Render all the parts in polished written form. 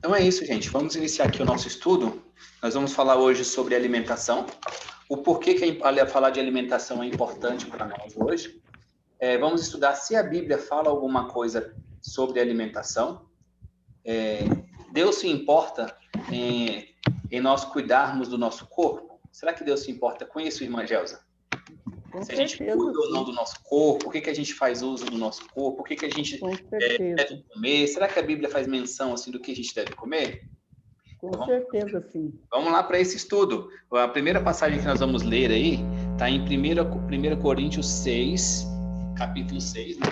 Então é isso, gente. Vamos iniciar aqui o nosso estudo. Nós vamos falar hoje sobre alimentação. O porquê que falar de alimentação é importante para nós hoje. Vamos estudar se a Bíblia fala alguma coisa sobre alimentação. Deus se importa em nós cuidarmos do nosso corpo? Será que Deus se importa com isso, irmã Gelsa? Se a gente cuida ou não do nosso corpo, o que a gente faz uso do nosso corpo, o que a gente deve comer, será que a Bíblia faz menção assim, do que a gente deve comer? Com certeza, sim. Vamos lá para esse estudo. A primeira passagem que nós vamos ler aí está em 1 Coríntios 6, capítulo 6. Né?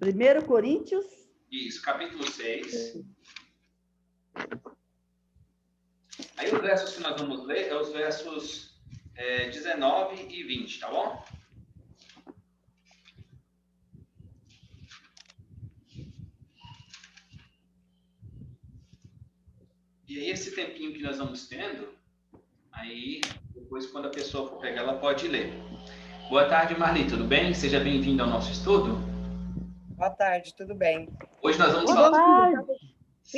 1 Coríntios? Isso, capítulo 6. Aí os versos que nós vamos ler é os versos 19 e 20, tá bom? E aí esse tempinho que nós vamos tendo, aí depois quando a pessoa for pegar, ela pode ler. Boa tarde, Marli, tudo bem? Seja bem-vindo ao nosso estudo. Boa tarde, tudo bem? Hoje nós vamos falar...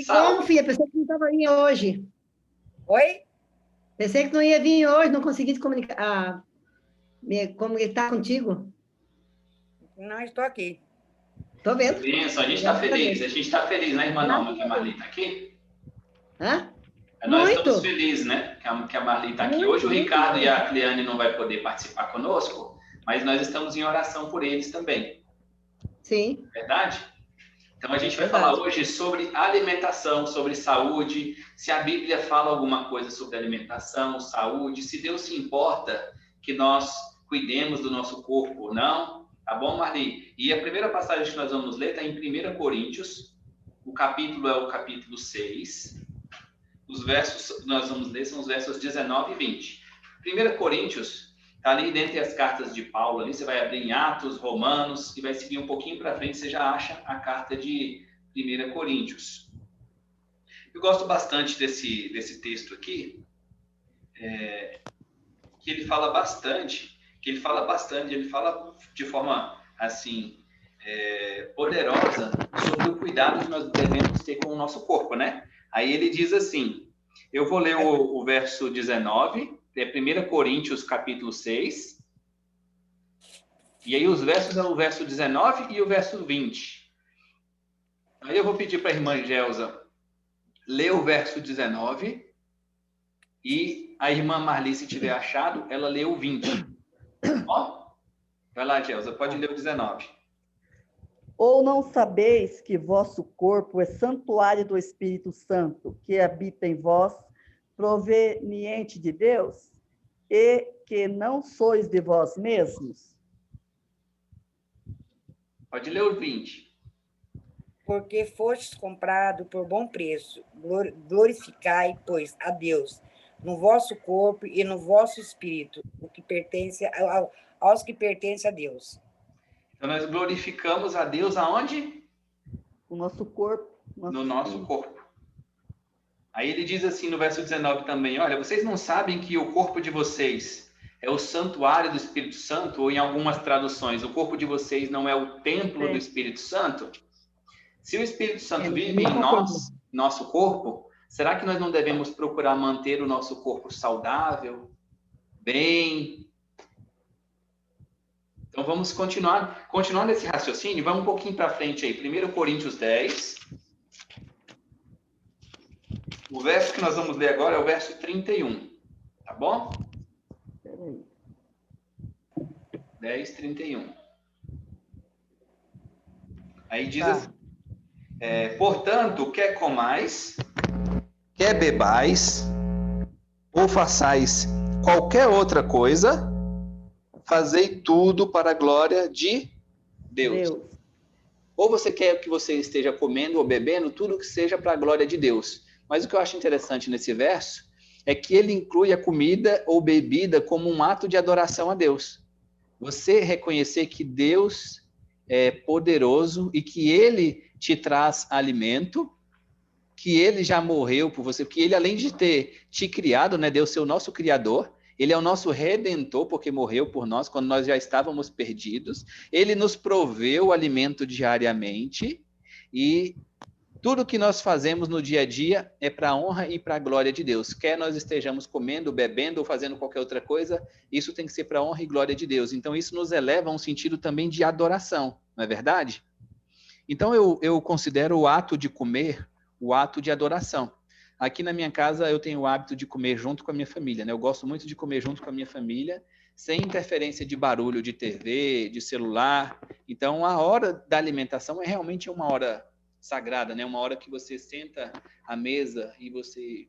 Como, filha? Pensei que não estava vindo hoje. Oi? Pensei que não ia vir hoje, não consegui se comunicar, comunicar contigo. Não, estou aqui. Estou vendo. Benção, a gente está feliz, né, irmã Norma, que a Marli está aqui? Hã? Nós Muito. estamos felizes, né, que a Marli está aqui. Hoje o Ricardo e a Cleane não vai poder participar conosco, mas nós estamos em oração por eles também. Sim. Verdade? Então, a gente vai falar hoje sobre alimentação, sobre saúde, se a Bíblia fala alguma coisa sobre alimentação, saúde, se Deus se importa que nós cuidemos do nosso corpo ou não. Tá bom, Marli? E a primeira passagem que nós vamos ler está em 1 Coríntios, o capítulo é o capítulo 6. Os versos que nós vamos ler são os versos 19 e 20. 1 Coríntios está ali dentre as cartas de Paulo, ali você vai abrir em Atos, Romanos, e vai seguir um pouquinho para frente, você já acha a carta de 1 Coríntios. Eu gosto bastante desse texto aqui, que ele fala bastante, ele fala de forma, assim, poderosa sobre o cuidado que nós devemos ter com o nosso corpo, né? Aí ele diz assim, eu vou ler o verso 19, 1 Coríntios, capítulo 6. E aí os versos é o verso 19 e o verso 20. Aí eu vou pedir para a irmã Gelsa ler o verso 19 e a irmã Marli, se tiver achado, ela lê o 20. Ó, vai lá, Gelsa, pode ler o 19. Ou não sabeis que vosso corpo é santuário do Espírito Santo, que habita em vós, proveniente de Deus, e que não sois de vós mesmos? Pode ler o 20. Porque fostes comprado por bom preço. Glorificai, pois, a Deus no vosso corpo e no vosso espírito, o que pertence aos que pertencem a Deus. Então, nós glorificamos a Deus aonde? O nosso corpo. No nosso corpo. Aí ele diz assim no verso 19 também, olha, vocês não sabem que o corpo de vocês é o santuário do Espírito Santo? Ou em algumas traduções, o corpo de vocês não é o templo do Espírito Santo? Se o Espírito Santo vive em nosso corpo, será que nós não devemos procurar manter o nosso corpo saudável, bem? Então, vamos continuando esse raciocínio, vamos um pouquinho para frente aí. 1 Coríntios 10. O verso que nós vamos ler agora é o verso 31. Tá bom? 10, 31. Aí diz assim, portanto, quer comais, quer bebais, ou façais qualquer outra coisa, fazei tudo para a glória de Deus. Ou você quer que você esteja comendo ou bebendo, tudo que seja para a glória de Deus. Mas o que eu acho interessante nesse verso é que ele inclui a comida ou bebida como um ato de adoração a Deus. Você reconhecer que Deus é poderoso e que ele te traz alimento, que ele já morreu por você, que ele, além de ter te criado, né, Deus ser o nosso criador, ele é o nosso redentor, porque morreu por nós quando nós já estávamos perdidos. Ele nos proveu o alimento diariamente. E tudo que nós fazemos no dia a dia é para a honra e para a glória de Deus. Quer nós estejamos comendo, bebendo ou fazendo qualquer outra coisa, isso tem que ser para a honra e glória de Deus. Então, isso nos eleva a um sentido também de adoração, não é verdade? Então, eu considero o ato de comer o ato de adoração. Aqui na minha casa, eu tenho o hábito de comer junto com a minha família, né? Eu gosto muito de comer junto com a minha família, sem interferência de barulho de TV, de celular. Então, a hora da alimentação é realmente uma hora sagrada, né? Uma hora que você senta à mesa e você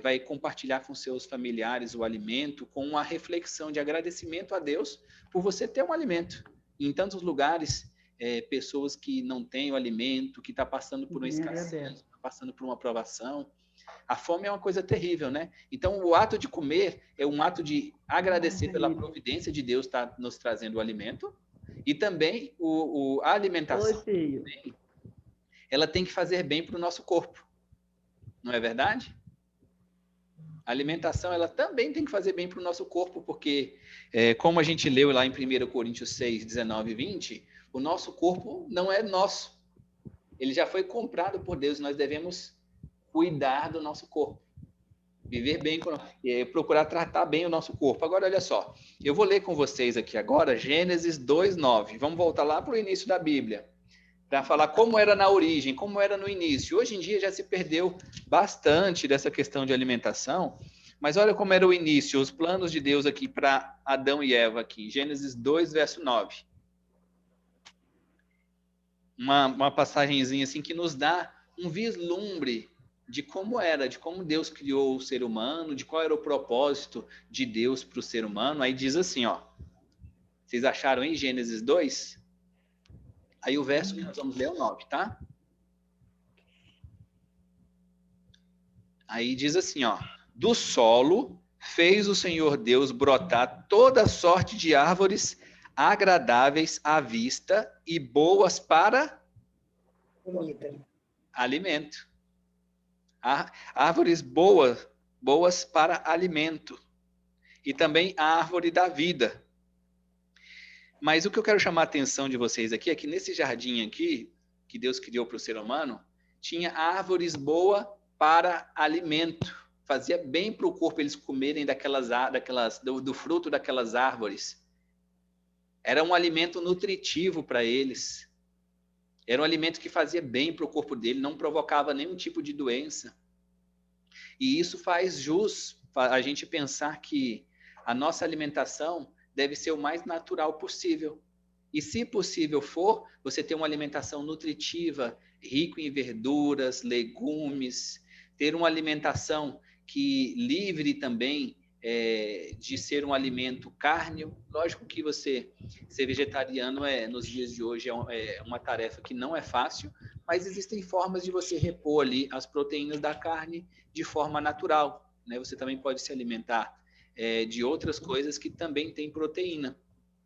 vai compartilhar com seus familiares o alimento, com uma reflexão de agradecimento a Deus por você ter um alimento. Em tantos lugares, pessoas que não têm o alimento, que estão passando por uma escassez, passando por uma provação. A fome é uma coisa terrível, né? Então, o ato de comer é um ato de agradecer pela providência de Deus estar nos trazendo o alimento, e também a alimentação. Ela tem que fazer bem para o nosso corpo. Não é verdade? A alimentação, ela também tem que fazer bem para o nosso corpo, porque, como a gente leu lá em 1 Coríntios 6, 19 e 20, o nosso corpo não é nosso. Ele já foi comprado por Deus, nós devemos cuidar do nosso corpo. Viver bem, procurar tratar bem o nosso corpo. Agora, olha só, eu vou ler com vocês aqui agora Gênesis 2, 9. Vamos voltar lá para o início da Bíblia, para falar como era na origem, como era no início. Hoje em dia já se perdeu bastante dessa questão de alimentação, mas olha como era o início, os planos de Deus aqui para Adão e Eva, aqui, Gênesis 2, verso 9. Uma passagenzinha assim que nos dá um vislumbre de como era, de como Deus criou o ser humano, de qual era o propósito de Deus para o ser humano. Aí diz assim, ó, vocês acharam em Gênesis 2? Aí o verso que nós vamos ler é o 9, tá? Aí diz assim, ó, do solo fez o Senhor Deus brotar toda sorte de árvores agradáveis à vista e boas para Comida. Alimento. Árvores boas para alimento. E também a árvore da vida. Mas o que eu quero chamar a atenção de vocês aqui é que nesse jardim aqui, que Deus criou para o ser humano, tinha árvores boas para alimento. Fazia bem para o corpo eles comerem do fruto daquelas árvores. Era um alimento nutritivo para eles. Era um alimento que fazia bem para o corpo dele, não provocava nenhum tipo de doença. E isso faz jus a gente pensar que a nossa alimentação deve ser o mais natural possível. E se possível for, você ter uma alimentação nutritiva, rica em verduras, legumes, ter uma alimentação que livre também de ser um alimento cárneo. Lógico que você ser vegetariano nos dias de hoje é uma tarefa que não é fácil, mas existem formas de você repor ali as proteínas da carne de forma natural, né? Você também pode se alimentar de outras coisas que também tem proteína,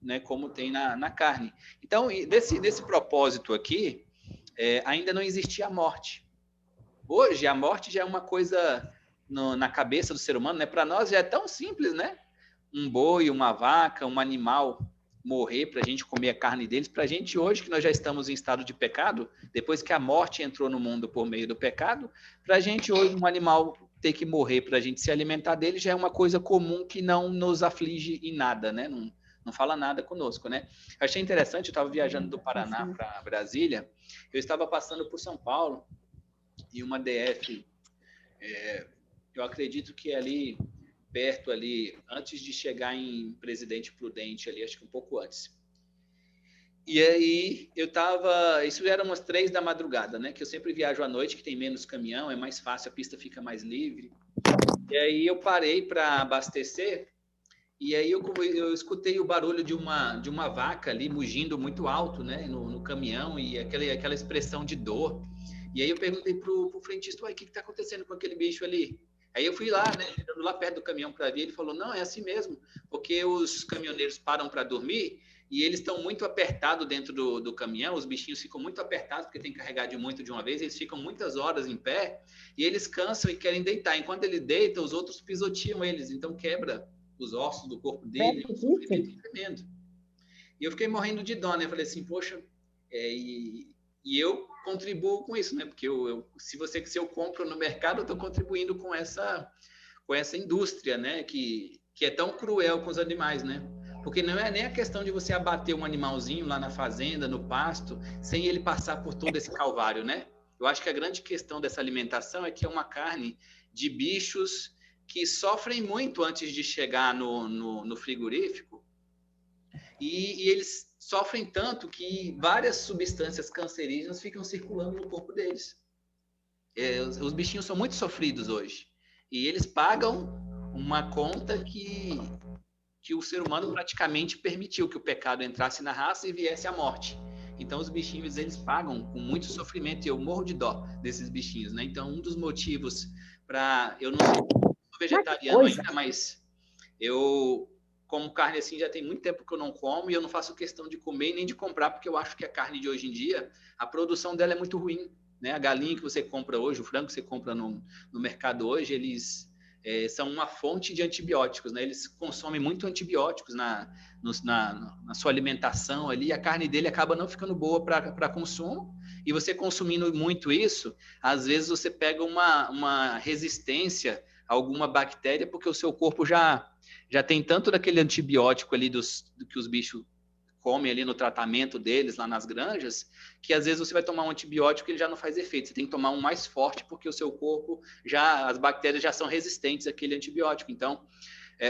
né? Como tem na carne. Então, desse propósito aqui, ainda não existia a morte. Hoje, a morte já é uma coisa na cabeça do ser humano, né? Para nós já é tão simples, né? Um boi, uma vaca, um animal morrer para a gente comer a carne deles. Para a gente hoje, que nós já estamos em estado de pecado, depois que a morte entrou no mundo por meio do pecado, para a gente hoje um animal ter que morrer para a gente se alimentar dele já é uma coisa comum que não nos aflige em nada, né? Não fala nada conosco, né? Eu achei interessante, eu estava viajando do Paraná para Brasília, eu estava passando por São Paulo e uma DF, eu acredito que ali perto ali, antes de chegar em Presidente Prudente ali, acho que um pouco antes. E aí eu tava, isso era umas 3 da madrugada, né? Que eu sempre viajo à noite, que tem menos caminhão, é mais fácil, a pista fica mais livre. E aí eu parei para abastecer e aí eu escutei o barulho de uma vaca ali mugindo muito alto, né? No caminhão e aquela expressão de dor. E aí eu perguntei pro frentista, o que está acontecendo com aquele bicho ali? Aí eu fui lá, né, chegando lá perto do caminhão para ver, ele falou, não, é assim mesmo, porque os caminhoneiros param para dormir e eles estão muito apertados dentro do caminhão, os bichinhos ficam muito apertados porque tem que carregar muito de uma vez, eles ficam muitas horas em pé e eles cansam e querem deitar. Enquanto ele deita, os outros pisoteam eles, então quebra os ossos do corpo dele, é um sofrimento tremendo. E eu fiquei morrendo de dó, né, eu falei assim, poxa, e E eu contribuo com isso, né? Porque se eu compro no mercado, eu estou contribuindo com essa indústria, né? Que é tão cruel com os animais, né? Porque não é nem a questão de você abater um animalzinho lá na fazenda, no pasto, sem ele passar por todo esse calvário, né? Eu acho que a grande questão dessa alimentação é que é uma carne de bichos que sofrem muito antes de chegar no frigorífico, e eles sofrem tanto que várias substâncias cancerígenas ficam circulando no corpo deles. Os bichinhos são muito sofridos hoje. E eles pagam uma conta que o ser humano praticamente permitiu que o pecado entrasse na raça e viesse a morte. Então, os bichinhos, eles pagam com muito sofrimento, e eu morro de dó desses bichinhos, né? Então, um dos motivos para... Eu não sou vegetariano ainda, mas eu como carne assim já tem muito tempo que eu não como, e eu não faço questão de comer nem de comprar, porque eu acho que a carne de hoje em dia, a produção dela é muito ruim, né? A galinha que você compra hoje, o frango que você compra no mercado hoje, eles são uma fonte de antibióticos, né? Eles consomem muito antibióticos na sua alimentação ali, e a carne dele acaba não ficando boa para consumo, e você consumindo muito isso, às vezes você pega uma resistência a alguma bactéria, porque o seu corpo já tem tanto daquele antibiótico ali do que os bichos comem ali no tratamento deles, lá nas granjas, que às vezes você vai tomar um antibiótico e ele já não faz efeito. Você tem que tomar um mais forte, porque o seu corpo as bactérias já são resistentes àquele antibiótico. Então,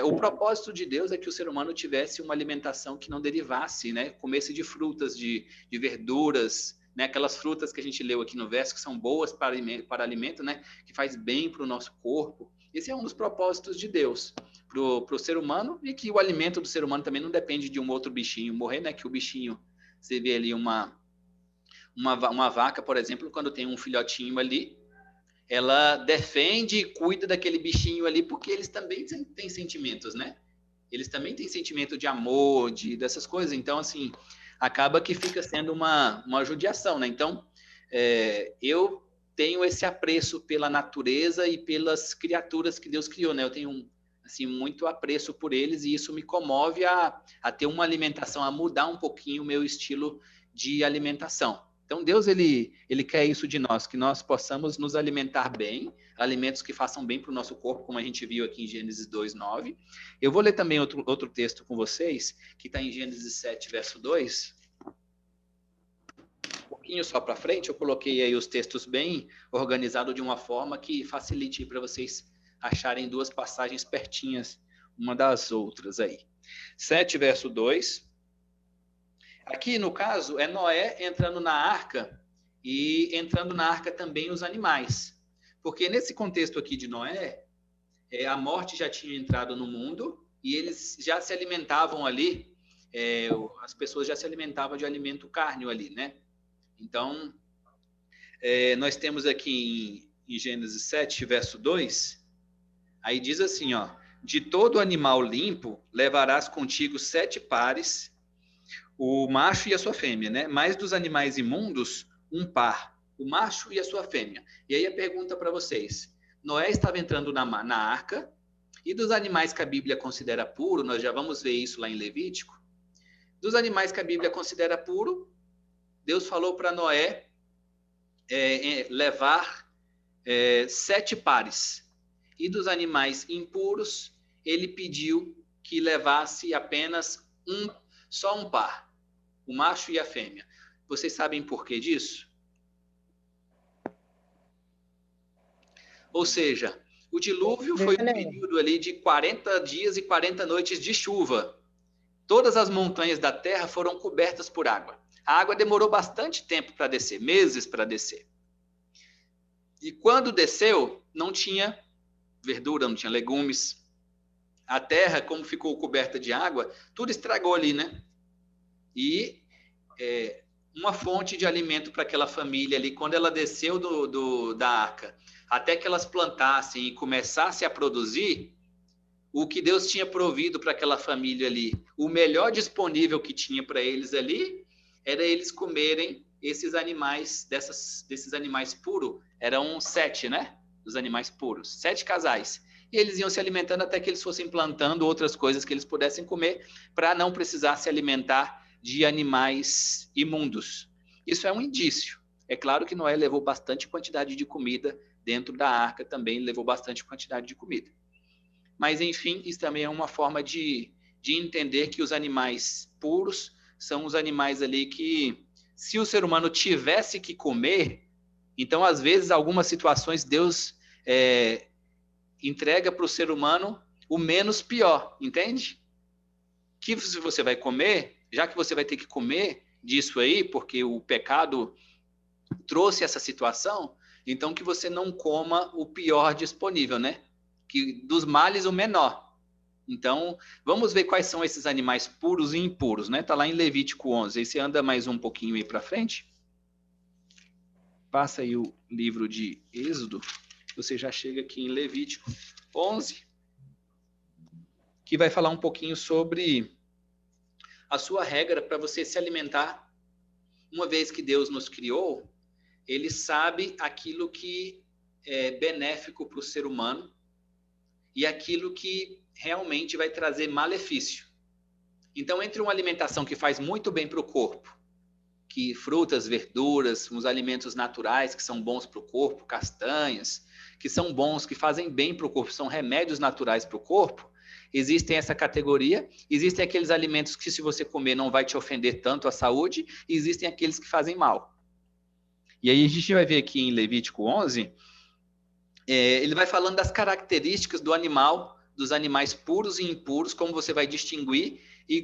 o propósito de Deus é que o ser humano tivesse uma alimentação que não derivasse, né? Comesse de frutas, de verduras, né? Aquelas frutas que a gente leu aqui no verso, que são boas para alimento, né? Que faz bem para o nosso corpo. Esse é um dos propósitos de Deus para o ser humano, e que o alimento do ser humano também não depende de um outro bichinho morrer, né? Que o bichinho, você vê ali uma vaca, por exemplo, quando tem um filhotinho ali, ela defende e cuida daquele bichinho ali, porque eles também têm sentimentos, né? Eles também têm sentimento de amor, dessas coisas. Então, assim, acaba que fica sendo uma judiação, né? Então, eu tenho esse apreço pela natureza e pelas criaturas que Deus criou, né? Eu tenho assim, muito apreço por eles, e isso me comove a ter uma alimentação, a mudar um pouquinho o meu estilo de alimentação. Então, Deus, ele quer isso de nós, que nós possamos nos alimentar bem, alimentos que façam bem para o nosso corpo, como a gente viu aqui em Gênesis 2:9. Eu vou ler também outro texto com vocês, que está em Gênesis 7, verso 2. Um pouquinho só para frente, eu coloquei aí os textos bem organizados de uma forma que facilite para vocês acharem duas passagens pertinhas uma das outras aí. 7, verso 2. Aqui, no caso, é Noé entrando na arca, e entrando na arca também os animais. Porque nesse contexto aqui de Noé, a morte já tinha entrado no mundo, e eles já se alimentavam ali, as pessoas já se alimentavam de alimento cárneo ali, né? Então, nós temos aqui em Gênesis 7, verso 2, aí diz assim, ó: de todo animal limpo levarás contigo 7 pares, o macho e a sua fêmea, né? Mas dos animais imundos, um par, o macho e a sua fêmea. E aí a pergunta para vocês: Noé estava entrando na arca, e dos animais que a Bíblia considera puro, nós já vamos ver isso lá em Levítico, dos animais que a Bíblia considera puro, Deus falou para Noé levar 7 pares. E dos animais impuros, ele pediu que levasse apenas só um par, o macho e a fêmea. Vocês sabem por que disso? Ou seja, o dilúvio foi um período ali de 40 dias e 40 noites de chuva. Todas as montanhas da terra foram cobertas por água. A água demorou bastante tempo para descer, meses para descer. E quando desceu, não tinha verdura, não tinha legumes. A terra, como ficou coberta de água, tudo estragou ali, né? E uma fonte de alimento para aquela família ali, quando ela desceu da arca, até que elas plantassem e começassem a produzir, o que Deus tinha provido para aquela família ali, o melhor disponível que tinha para eles ali, era eles comerem esses animais, desses animais puros. Eram 7, né? Dos animais puros, 7 casais. E eles iam se alimentando até que eles fossem plantando outras coisas que eles pudessem comer, para não precisar se alimentar de animais imundos. Isso é um indício. É claro que Noé levou bastante quantidade de comida dentro da arca, também levou bastante quantidade de comida. Mas, enfim, isso também é uma forma de entender que os animais puros são os animais ali que, se o ser humano tivesse que comer, então, às vezes, algumas situações, Deus entrega para o ser humano o menos pior, entende? Que se você vai comer, já que você vai ter que comer disso aí, porque o pecado trouxe essa situação, então que você não coma o pior disponível, né? Que dos males o menor. Então, vamos ver quais são esses animais puros e impuros, né? Tá lá em Levítico 11. Aí você anda mais um pouquinho aí para frente. Passa aí o livro de Êxodo. Você já chega aqui em Levítico 11, que vai falar um pouquinho sobre a sua regra para você se alimentar. Uma vez que Deus nos criou, ele sabe aquilo que é benéfico para o ser humano e aquilo que realmente vai trazer malefício. Então, entre uma alimentação que faz muito bem para o corpo, que frutas, verduras, uns alimentos naturais que são bons para o corpo, castanhas, que são bons, que fazem bem para o corpo, são remédios naturais para o corpo, existem essa categoria, existem aqueles alimentos que se você comer não vai te ofender tanto à saúde, e existem aqueles que fazem mal. E aí a gente vai ver aqui em Levítico 11, ele vai falando das características do animal, dos animais puros e impuros, como você vai distinguir e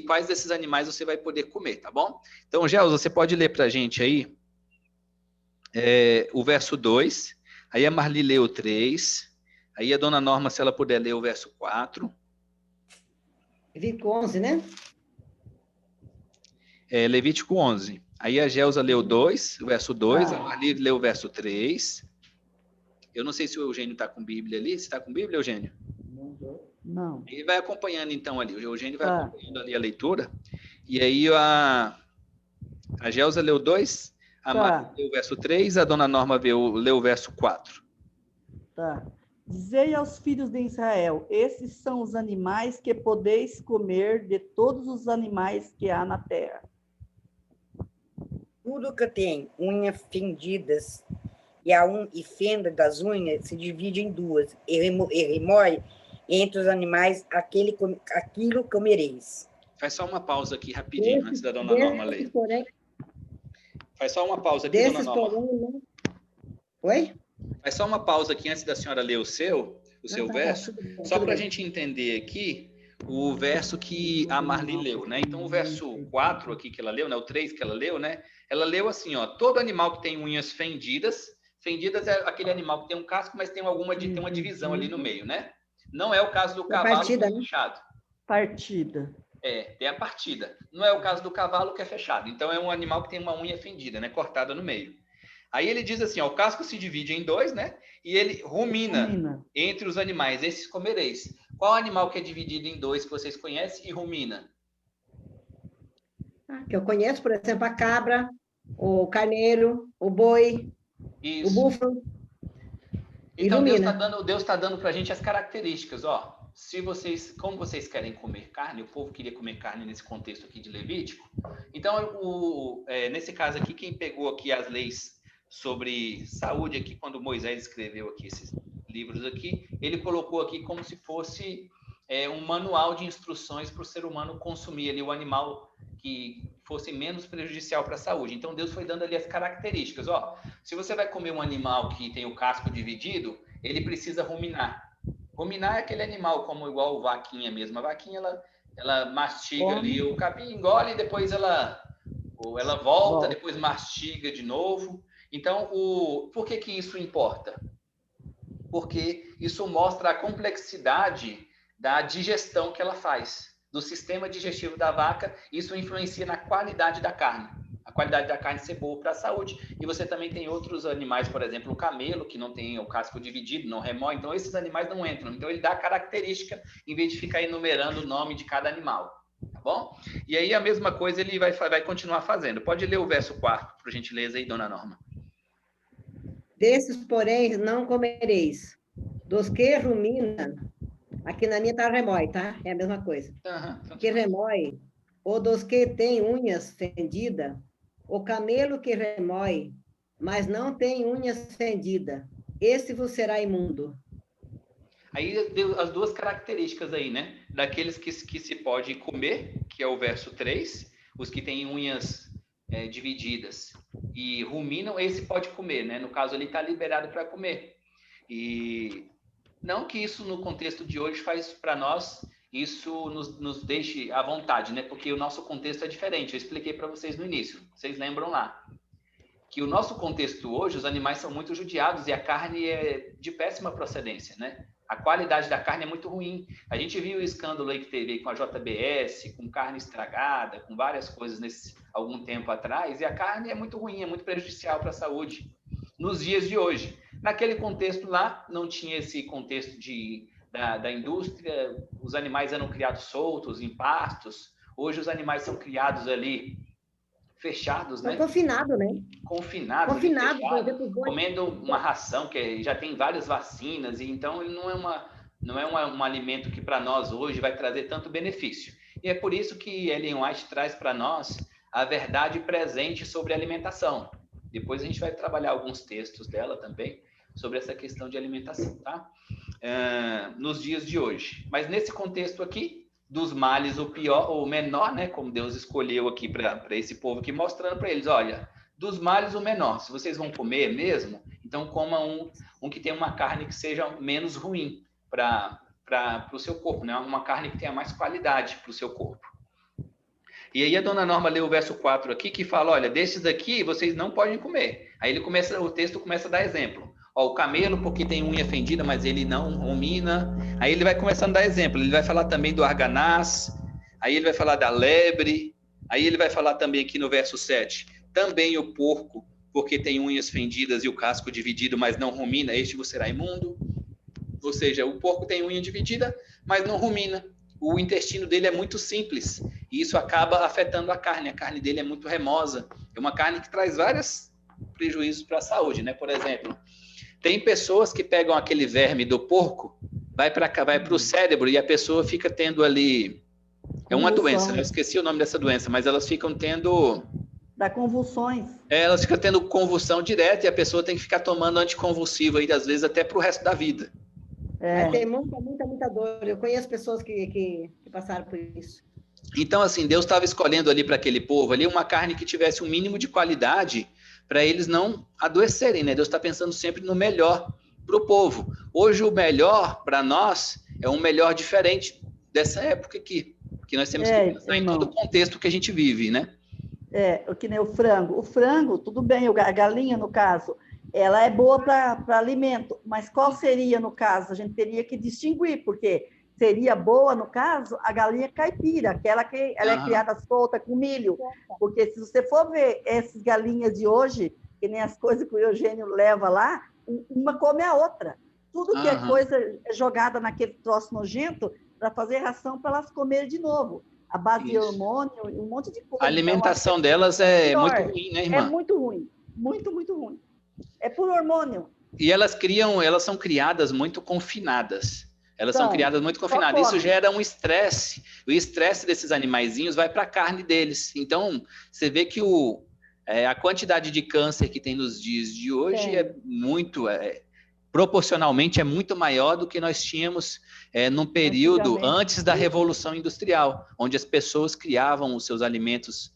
quais desses animais você vai poder comer, tá bom? Então, Gels, você pode ler para a gente aí o verso 2, aí a Marli lê o 3, aí a dona Norma, se ela puder ler o verso 4. Levítico 11, né? Levítico 11. Aí a Gelsa leu o 2, o verso 2, a Marli leu o verso 3. Eu não sei se o Eugênio está com Bíblia ali. Você está com Bíblia, Eugênio? Não. Ele vai acompanhando, então, ali. O Eugênio vai acompanhando ali a leitura. E aí a Gelsa leu 2, a Maria leu o verso 3, a dona Norma leu o verso 4. Tá. Dizei aos filhos de Israel, esses são os animais que podeis comer de todos os animais que há na terra. Tudo que tem unhas fendidas e fenda das unhas se divide em duas, e remói entre os animais aquilo comereis. Faz só uma pausa aqui rapidinho, antes da dona Norma ler. Faz só uma pausa aqui, dona Norma. Oi? Faz só uma pausa aqui antes da senhora ler o seu verso, só para a gente entender aqui o verso que a Marli leu, né? Então, o verso 4 aqui que ela leu, né? O 3 que ela leu, né? Ela leu assim, ó, todo animal que tem unhas fendidas é aquele animal que tem um casco, mas tem uma divisão ali no meio, né? Não é o caso do cavalo que é fechado. Partida. Tem a partida. Não é o caso do cavalo que é fechado. Então, é um animal que tem uma unha fendida, né? Cortada no meio. Aí ele diz assim, ó, o casco se divide em dois, né? E ele rumina entre os animais, esses comereis. Qual animal que é dividido em dois que vocês conhecem e rumina? Que eu conheço, por exemplo, a cabra, o carneiro, o boi, o búfalo. Então, Deus tá dando para a gente as características, ó. Como vocês querem comer carne, o povo queria comer carne nesse contexto aqui de Levítico. Então, nesse caso aqui, quem pegou aqui as leis sobre saúde aqui, quando Moisés escreveu aqui esses livros aqui, ele colocou aqui como se fosse um manual de instruções para o ser humano consumir ali o animal que fosse menos prejudicial para a saúde. Então, Deus foi dando ali as características. Ó, se você vai comer um animal que tem o casco dividido, ele precisa ruminar. Ruminar é aquele animal como igual a vaquinha mesmo. A vaquinha, ela mastiga ali o capim, engole e depois ela volta, depois mastiga de novo. Então, por que isso importa? Porque isso mostra a complexidade da digestão que ela faz, do sistema digestivo da vaca. Isso influencia na qualidade da carne. A qualidade da carne ser boa para a saúde. E você também tem outros animais, por exemplo, o camelo, que não tem o casco dividido, não remói. Então, esses animais não entram. Então, ele dá característica em vez de ficar enumerando o nome de cada animal. Tá bom? E aí, a mesma coisa ele vai continuar fazendo. Pode ler o verso 4, por gentileza, aí, dona Norma. Desses, porém, não comereis. Dos que rumina, aqui na minha está remói, tá? É a mesma coisa. Que remói, ou dos que tem unhas fendidas, O camelo que remói, mas não tem unhas fendidas, esse vos será imundo. Aí deu as duas características aí, né? Daqueles que se pode comer, que é o verso 3, os que têm unhas divididas e ruminam, esse pode comer, né? No caso, ele está liberado para comer. E não que isso, no contexto de hoje, faz para nós, isso nos deixe à vontade, né? Porque o nosso contexto é diferente. Eu expliquei para vocês no início, vocês lembram lá, que o nosso contexto hoje, os animais são muito judiados e a carne é de péssima procedência, né? A qualidade da carne é muito ruim. A gente viu o escândalo aí que teve com a JBS, com carne estragada, com várias coisas algum tempo atrás, e a carne é muito ruim, é muito prejudicial para a saúde nos dias de hoje. Naquele contexto lá, não tinha esse contexto da indústria, os animais eram criados soltos, em pastos. Hoje os animais são criados ali fechados, né? Confinado, né? Confinados, Confinado, comendo uma ração que já tem várias vacinas, e então ele não é um alimento que para nós hoje vai trazer tanto benefício. E é por isso que Ellen White traz para nós a verdade presente sobre alimentação. Depois a gente vai trabalhar alguns textos dela também sobre essa questão de alimentação, tá? Nos dias de hoje. Mas nesse contexto aqui, dos males o pior, ou menor, né? Como Deus escolheu aqui para esse povo aqui, mostrando para eles, olha, dos males o menor. Se vocês vão comer mesmo, então coma um que tenha uma carne que seja menos ruim para o seu corpo, né? Uma carne que tenha mais qualidade para o seu corpo. E aí a dona Norma leu o verso 4 aqui, que fala, olha, desses daqui vocês não podem comer. Aí o texto começa a dar exemplo. Ó, o camelo, porque tem unha fendida, mas ele não rumina. Aí ele vai começando a dar exemplo. Ele vai falar também do arganaz. Aí ele vai falar da lebre. Aí ele vai falar também aqui no verso 7. Também o porco, porque tem unhas fendidas e o casco dividido, mas não rumina. Este vos será imundo. Ou seja, o porco tem unha dividida, mas não rumina. O intestino dele é muito simples. E isso acaba afetando a carne. A carne dele é muito remosa. É uma carne que traz vários prejuízos para a saúde, né? Por exemplo, tem pessoas que pegam aquele verme do porco, vai para o cérebro e a pessoa fica tendo ali... É uma doença, eu esqueci o nome dessa doença, mas elas ficam tendo... Dá convulsões. Elas ficam tendo convulsão direta e a pessoa tem que ficar tomando anticonvulsivo aí, às vezes até para o resto da vida. Tem muita dor. Eu conheço pessoas que passaram por isso. Então, assim, Deus estava escolhendo ali para aquele povo ali uma carne que tivesse um mínimo de qualidade para eles não adoecerem, né? Deus está pensando sempre no melhor para o povo. Hoje, o melhor para nós é um melhor diferente dessa época aqui, que nós temos que pensar em todo o contexto que a gente vive, né? Que nem o frango. O frango, tudo bem, a galinha, no caso, ela é boa para alimento, mas qual seria, no caso? A gente teria que distinguir, porque seria boa, no caso, a galinha caipira, aquela que ela é criada solta com milho, porque se você for ver essas galinhas de hoje, que nem as coisas que o Eugênio leva lá, uma come a outra. Tudo que é coisa jogada naquele troço nojento para fazer ração para elas comerem de novo. A base de hormônio, um monte de coisa. A alimentação delas é muito ruim, né, irmã? É muito ruim, muito ruim. É por hormônio. E elas são criadas muito confinadas. Elas são criadas muito confinadas. Isso gera um estresse. O estresse desses animaizinhos vai para a carne deles. Então, você vê que a quantidade de câncer que tem nos dias de hoje é muito... proporcionalmente é muito maior do que nós tínhamos num período antes da Revolução Industrial, onde as pessoas criavam os seus alimentos,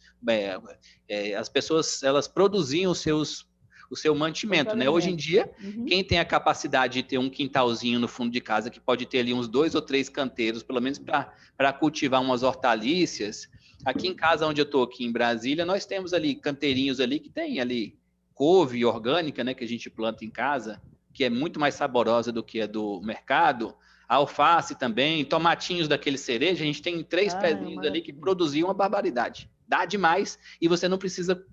as pessoas elas produziam o seu mantimento, né? Hoje em dia, quem tem a capacidade de ter um quintalzinho no fundo de casa, que pode ter ali uns 2 ou 3 canteiros, pelo menos para cultivar umas hortaliças. Aqui em casa, onde eu estou, aqui em Brasília, nós temos ali canteirinhos ali que tem ali couve orgânica, né? Que a gente planta em casa, que é muito mais saborosa do que a do mercado. A alface também, tomatinhos daquele cereja, a gente tem 3 pezinhos ali que produziam uma barbaridade. Dá demais e você não precisa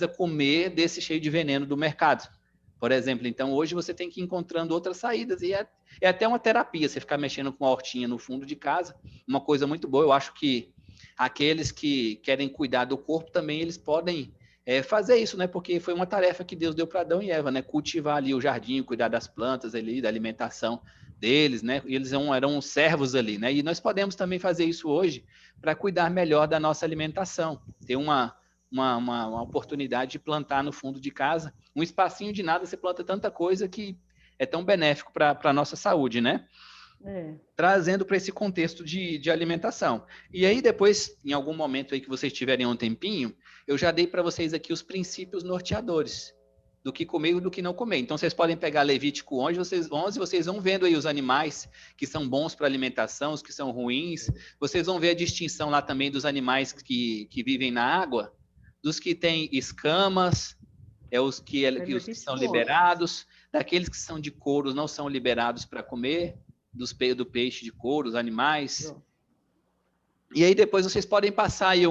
comer desse cheio de veneno do mercado. Por exemplo, então hoje você tem que ir encontrando outras saídas e é até uma terapia você ficar mexendo com a hortinha no fundo de casa, uma coisa muito boa. Eu acho que aqueles que querem cuidar do corpo também, eles podem fazer isso, né? Porque foi uma tarefa que Deus deu para Adão e Eva, né? Cultivar ali o jardim, cuidar das plantas ali, da alimentação deles, né? Eles eram servos ali, né? E nós podemos também fazer isso hoje para cuidar melhor da nossa alimentação, ter uma oportunidade de plantar no fundo de casa, um espacinho de nada, você planta tanta coisa que é tão benéfico para a nossa saúde, né? Trazendo para esse contexto de alimentação. E aí depois, em algum momento aí que vocês tiverem um tempinho, eu já dei para vocês aqui os princípios norteadores do que comer e do que não comer. Então, vocês podem pegar Levítico 11, vocês vão vendo aí os animais que são bons para alimentação, os que são ruins. Vocês vão ver a distinção lá também dos animais que vivem na água, dos que têm escamas, os que são liberados, daqueles que são de couros não são liberados para comer, do peixe de couro, os animais. E aí depois vocês podem passar aí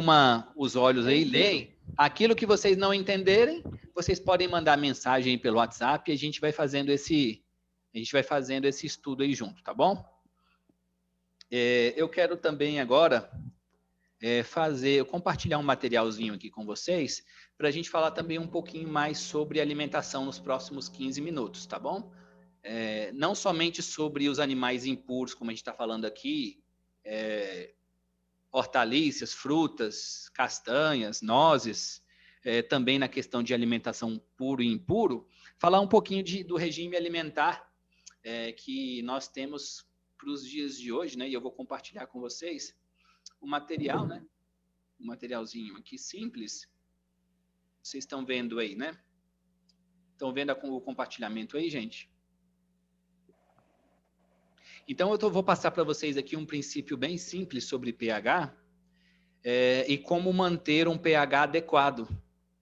os olhos aí, leem. Aquilo que vocês não entenderem, vocês podem mandar mensagem aí pelo WhatsApp e a gente vai fazendo esse estudo aí junto, tá bom? Eu quero também agora compartilhar um materialzinho aqui com vocês para a gente falar também um pouquinho mais sobre alimentação nos próximos 15 minutos, tá bom? Não somente sobre os animais impuros, como a gente está falando aqui, hortaliças, frutas, castanhas, nozes, também na questão de alimentação puro e impuro, falar um pouquinho do regime alimentar que nós temos para os dias de hoje, né? E eu vou compartilhar com vocês o material, né? Um materialzinho aqui simples. Vocês estão vendo aí, né? Estão vendo o compartilhamento aí, gente? Então, eu vou passar para vocês aqui um princípio bem simples sobre pH e como manter um pH adequado,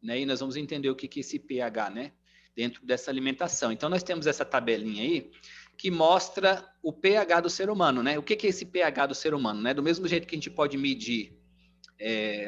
né? E nós vamos entender o que é esse pH, né? Dentro dessa alimentação. Então, nós temos essa tabelinha aí que mostra o pH do ser humano, né? O que é esse pH do ser humano, né? Do mesmo jeito que a gente pode medir,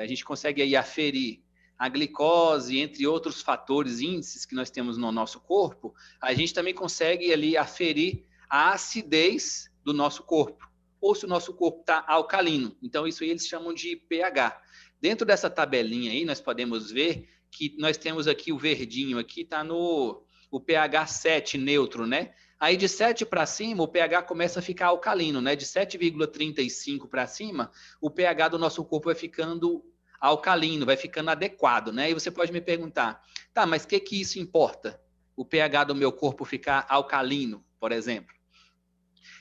a gente consegue aí aferir a glicose, entre outros fatores, índices que nós temos no nosso corpo, a gente também consegue ali aferir a acidez do nosso corpo, ou se o nosso corpo está alcalino. Então, isso aí eles chamam de pH. Dentro dessa tabelinha aí, nós podemos ver que nós temos aqui o verdinho, aqui está o pH 7 neutro, né? Aí de 7 para cima, o pH começa a ficar alcalino, né? De 7,35 para cima, o pH do nosso corpo vai ficando alcalino, vai ficando adequado, né? E você pode me perguntar, tá, mas o que isso importa? O pH do meu corpo ficar alcalino, por exemplo.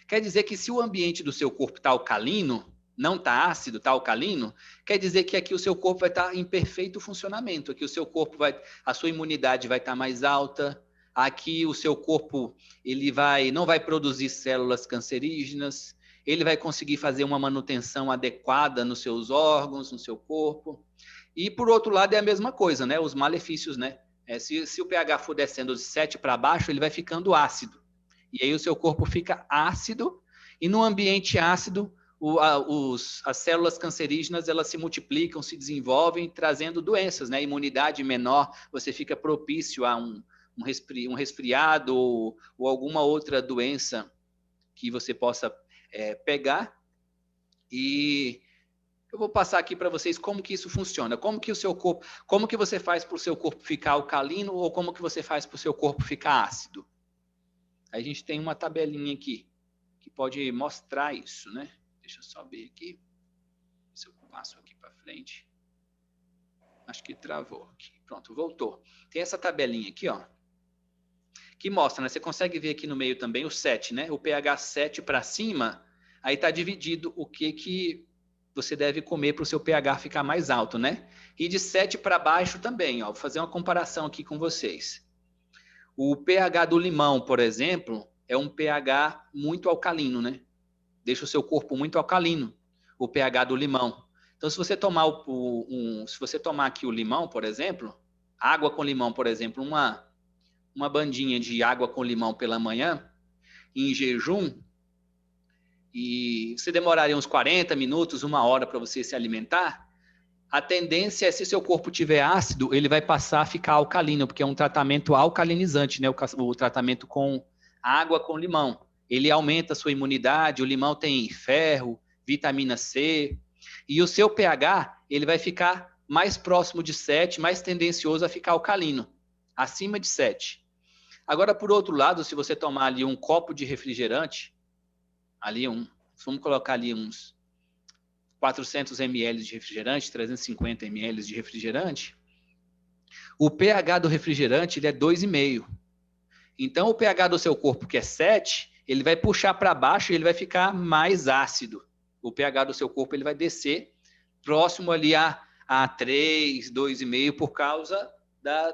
Quer dizer que se o ambiente do seu corpo está alcalino, não está ácido, está alcalino, quer dizer que aqui o seu corpo vai estar em perfeito funcionamento, aqui o seu corpo a sua imunidade vai estar mais alta, aqui o seu corpo não vai produzir células cancerígenas, ele vai conseguir fazer uma manutenção adequada nos seus órgãos, no seu corpo. E por outro lado é a mesma coisa, né? Os malefícios, né? Se o pH for descendo de 7 para baixo, ele vai ficando ácido. E aí o seu corpo fica ácido, e no ambiente ácido, as células cancerígenas, elas se multiplicam, se desenvolvem, trazendo doenças, né? Imunidade menor, você fica propício a um resfriado ou alguma outra doença que você possa pegar. E eu vou passar aqui para vocês como que isso funciona, como que você faz para o seu corpo ficar alcalino ou como que você faz para o seu corpo ficar ácido. A gente tem uma tabelinha aqui que pode mostrar isso, né? Deixa eu só ver aqui. Se eu passo aqui para frente. Acho que travou aqui. Pronto, voltou. Tem essa tabelinha aqui, ó, que mostra, né? Você consegue ver aqui no meio também o 7, né? O pH 7 para cima, aí está dividido o que você deve comer para o seu pH ficar mais alto, né? E de 7 para baixo também, ó. Vou fazer uma comparação aqui com vocês. O pH do limão, por exemplo, é um pH muito alcalino, né? Deixa o seu corpo muito alcalino, o pH do limão. Então, se você tomar aqui o limão, por exemplo, água com limão, por exemplo, uma bandinha de água com limão pela manhã, em jejum, e você demoraria uns 40 minutos, 1 hora para você se alimentar, a tendência é, se seu corpo tiver ácido, ele vai passar a ficar alcalino, porque é um tratamento alcalinizante, né? O tratamento com água com limão. Ele aumenta a sua imunidade, o limão tem ferro, vitamina C, e o seu pH, ele vai ficar mais próximo de 7, mais tendencioso a ficar alcalino, acima de 7. Agora, por outro lado, se você tomar ali um copo de refrigerante, ali vamos colocar ali uns 400 ml de refrigerante, 350 ml de refrigerante, o pH do refrigerante ele é 2,5. Então, o pH do seu corpo, que é 7, ele vai puxar para baixo e ele vai ficar mais ácido. O pH do seu corpo ele vai descer próximo ali a 3, 2,5, por causa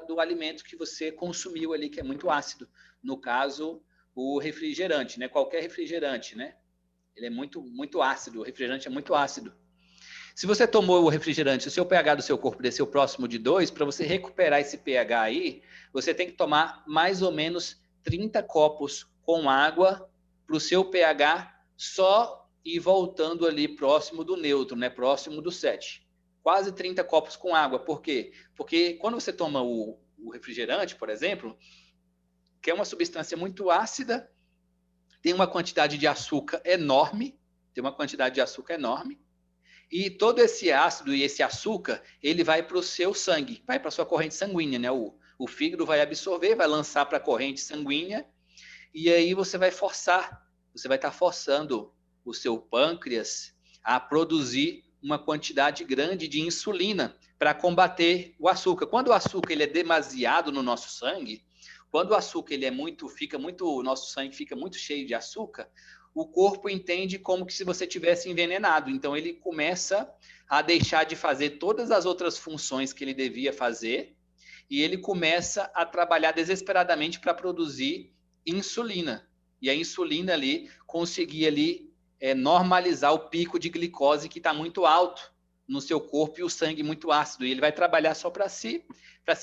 do alimento que você consumiu ali, que é muito ácido. No caso, o refrigerante, né? Qualquer refrigerante, né? Ele é muito, muito ácido, o refrigerante é muito ácido. Se você tomou o refrigerante, o seu pH do seu corpo desceu próximo de 2, para você recuperar esse pH aí, você tem que tomar mais ou menos 30 copos com água para o seu pH só ir voltando ali próximo do neutro, né? Próximo do 7. Quase 30 copos com água. Por quê? Porque quando você toma o refrigerante, por exemplo, que é uma substância muito ácida, tem uma quantidade de açúcar enorme, e todo esse ácido e esse açúcar, ele vai para o seu sangue, vai para a sua corrente sanguínea, né? O fígado vai absorver, vai lançar para a corrente sanguínea, e aí você vai estar forçando o seu pâncreas a produzir uma quantidade grande de insulina para combater o açúcar. Quando o açúcar ele é demasiado no nosso sangue, quando o açúcar ele o nosso sangue fica muito cheio de açúcar, o corpo entende como que se você tivesse envenenado. Então, ele começa a deixar de fazer todas as outras funções que ele devia fazer e ele começa a trabalhar desesperadamente para produzir insulina. E a insulina ali conseguir ali normalizar o pico de glicose que está muito alto no seu corpo e o sangue muito ácido. E ele vai trabalhar só para se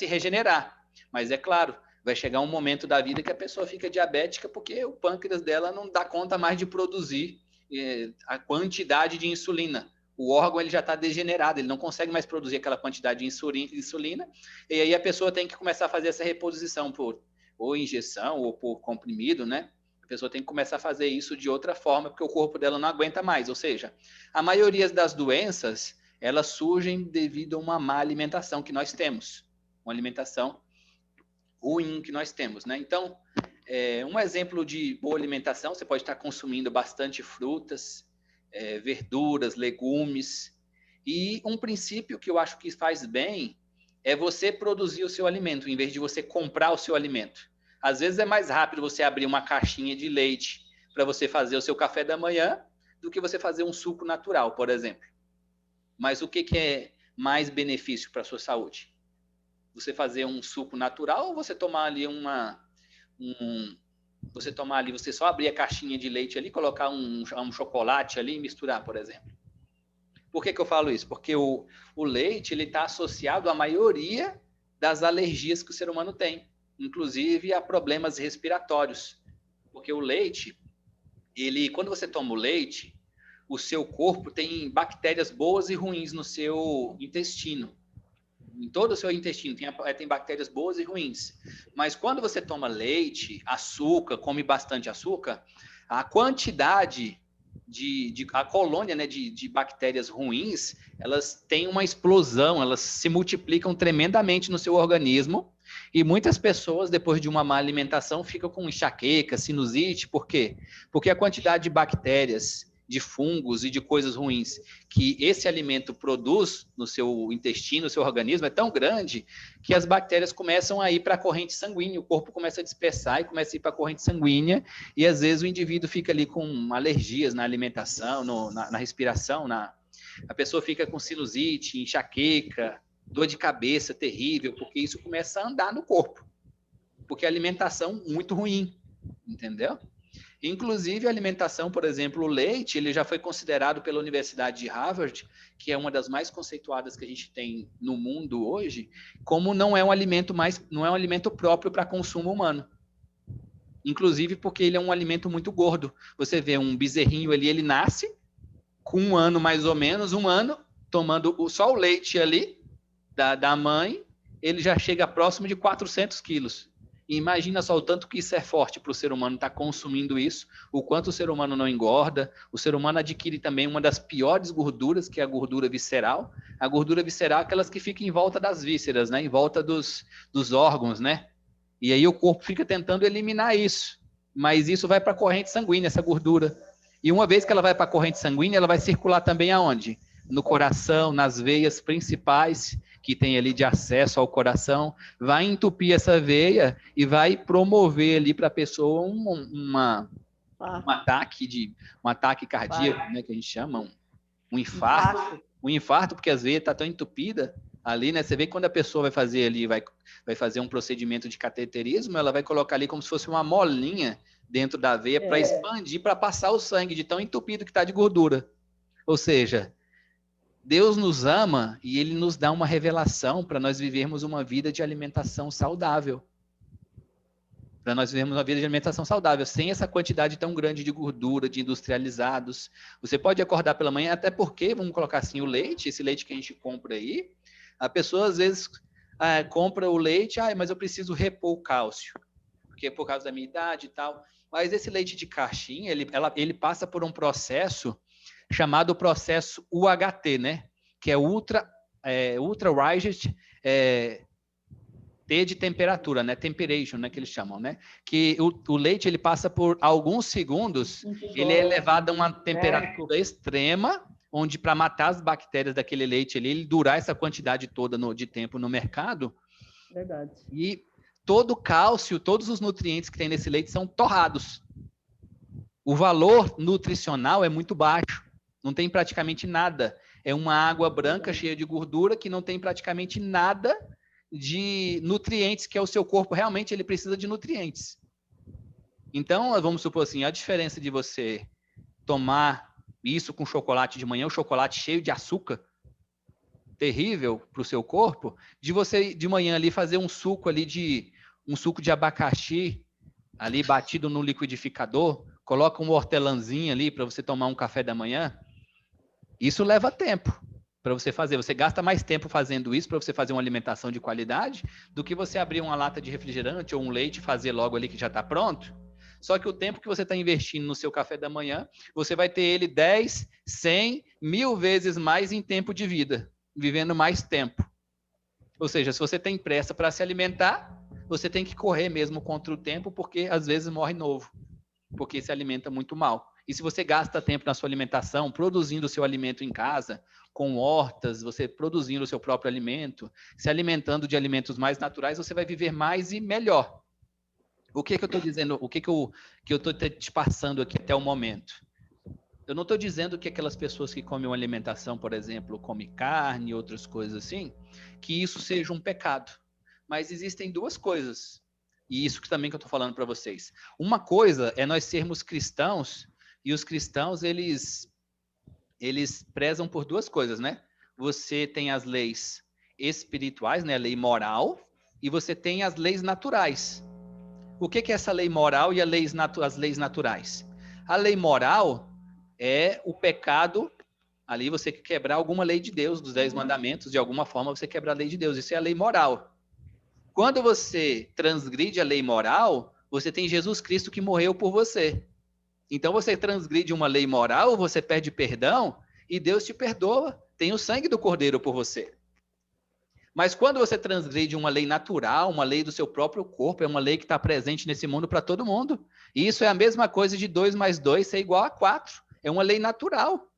regenerar. Mas é claro, vai chegar um momento da vida que a pessoa fica diabética porque o pâncreas dela não dá conta mais de produzir a quantidade de insulina. O órgão ele já está degenerado, ele não consegue mais produzir aquela quantidade de insulina, e aí a pessoa tem que começar a fazer essa reposição por ou injeção ou por comprimido, né? A pessoa tem que começar a fazer isso de outra forma, porque o corpo dela não aguenta mais. Ou seja, a maioria das doenças, elas surgem devido a uma má alimentação que nós temos. Uma alimentação ruim que nós temos, né? Então, um exemplo de boa alimentação, você pode estar consumindo bastante frutas, verduras, legumes. E um princípio que eu acho que faz bem é você produzir o seu alimento, em vez de você comprar o seu alimento. Às vezes é mais rápido você abrir uma caixinha de leite para você fazer o seu café da manhã do que você fazer um suco natural, por exemplo. Mas o que é mais benefício para a sua saúde? Você fazer um suco natural ou você tomar ali você só abrir a caixinha de leite ali, colocar um chocolate ali e misturar, por exemplo? Por que eu falo isso? Porque o leite ele está associado à maioria das alergias que o ser humano tem, inclusive a problemas respiratórios. Porque o leite, quando você toma o leite, o seu corpo tem bactérias boas e ruins no seu intestino. Em todo o seu intestino tem bactérias boas e ruins. Mas quando você toma leite, açúcar, come bastante açúcar, a quantidade a colônia, né, de bactérias ruins, elas têm uma explosão, elas se multiplicam tremendamente no seu organismo, e muitas pessoas, depois de uma má alimentação, ficam com enxaqueca, sinusite. Por quê? Porque a quantidade de bactérias, de fungos e de coisas ruins que esse alimento produz no seu intestino, no seu organismo, é tão grande que as bactérias começam a ir para a corrente sanguínea, o corpo começa a dispersar e começa a ir para a corrente sanguínea, e às vezes o indivíduo fica ali com alergias na alimentação, na respiração, a pessoa fica com sinusite, enxaqueca, dor de cabeça terrível, porque isso começa a andar no corpo, porque a alimentação muito ruim, entendeu? Inclusive, a alimentação, por exemplo, o leite, ele já foi considerado pela Universidade de Harvard, que é uma das mais conceituadas que a gente tem no mundo hoje, como não é um alimento próprio para consumo humano. Inclusive porque ele é um alimento muito gordo. Você vê um bezerrinho ali, ele nasce com 1 ano mais ou menos, 1 ano, tomando só o leite ali da mãe, ele já chega próximo de 400 quilos. E imagina só o tanto que isso é forte para o ser humano estar consumindo isso, o quanto o ser humano não engorda. O ser humano adquire também uma das piores gorduras, que é a gordura visceral. A gordura visceral é aquelas que ficam em volta das vísceras, né? Em volta dos órgãos, né? E aí o corpo fica tentando eliminar isso. Mas isso vai para a corrente sanguínea, essa gordura. E uma vez que ela vai para a corrente sanguínea, ela vai circular também aonde? No coração, nas veias principais que tem ali de acesso ao coração, vai entupir essa veia e vai promover ali para a pessoa um ataque cardíaco, né, que a gente chama, um infarto. Um infarto, porque as veias estão tão entupidas ali, né? Você vê que quando a pessoa vai fazer ali, vai fazer um procedimento de cateterismo, ela vai colocar ali como se fosse uma molinha dentro da veia para expandir, para passar o sangue de tão entupido que está de gordura. Ou seja, Deus nos ama e Ele nos dá uma revelação para nós vivermos uma vida de alimentação saudável. Para nós vivermos uma vida de alimentação saudável, sem essa quantidade tão grande de gordura, de industrializados. Você pode acordar pela manhã, até porque, vamos colocar assim, o leite, esse leite que a gente compra aí, a pessoa às vezes compra o leite, mas eu preciso repor o cálcio, porque é por causa da minha idade e tal. Mas esse leite de caixinha, ele passa por um processo chamado processo UHT, né? Que é Ultra Rigid T de temperatura, né? Temperation, né? Que eles chamam, né? Que o leite, ele passa por alguns segundos, ele é elevado a uma temperatura extrema, onde para matar as bactérias daquele leite ali, ele durar essa quantidade toda de tempo no mercado. Verdade. E todo o cálcio, todos os nutrientes que tem nesse leite são torrados. O valor nutricional é muito baixo, não tem praticamente nada. É uma água branca cheia de gordura que não tem praticamente nada de nutrientes, que é o seu corpo, realmente ele precisa de nutrientes. Então, vamos supor assim, a diferença de você tomar isso com chocolate de manhã, o chocolate cheio de açúcar, terrível para o seu corpo, de você de manhã ali fazer um suco de abacaxi ali batido no liquidificador, coloca um hortelãzinho ali para você tomar um café da manhã. Isso leva tempo para você fazer. Você gasta mais tempo fazendo isso para você fazer uma alimentação de qualidade do que você abrir uma lata de refrigerante ou um leite e fazer logo ali que já está pronto. Só que o tempo que você está investindo no seu café da manhã, você vai ter ele 10, 100, 1000 vezes mais em tempo de vida, vivendo mais tempo. Ou seja, se você tem pressa para se alimentar, você tem que correr mesmo contra o tempo, porque às vezes morre novo, porque se alimenta muito mal. E se você gasta tempo na sua alimentação, produzindo o seu alimento em casa, com hortas, você produzindo o seu próprio alimento, se alimentando de alimentos mais naturais, você vai viver mais e melhor. O que eu estou dizendo, o que eu estou te passando aqui até o momento? Eu não estou dizendo que aquelas pessoas que comem uma alimentação, por exemplo, comem carne e outras coisas assim, que isso seja um pecado. Mas existem duas coisas, e isso que também que eu estou falando para vocês. Uma coisa é nós sermos cristãos, e os cristãos, eles prezam por duas coisas, né? Você tem as leis espirituais, né? A lei moral, e você tem as leis naturais. O que é essa lei moral e as leis naturais? A lei moral é o pecado, ali você quebrar alguma lei de Deus, dos 10 mandamentos, de alguma forma você quebra a lei de Deus, isso é a lei moral. Quando você transgride a lei moral, você tem Jesus Cristo que morreu por você. Então você transgride uma lei moral, você pede perdão e Deus te perdoa, tem o sangue do Cordeiro por você. Mas quando você transgride uma lei natural, uma lei do seu próprio corpo, é uma lei que está presente nesse mundo para todo mundo. E isso é a mesma coisa de 2 mais 2 ser igual a 4. É uma lei natural.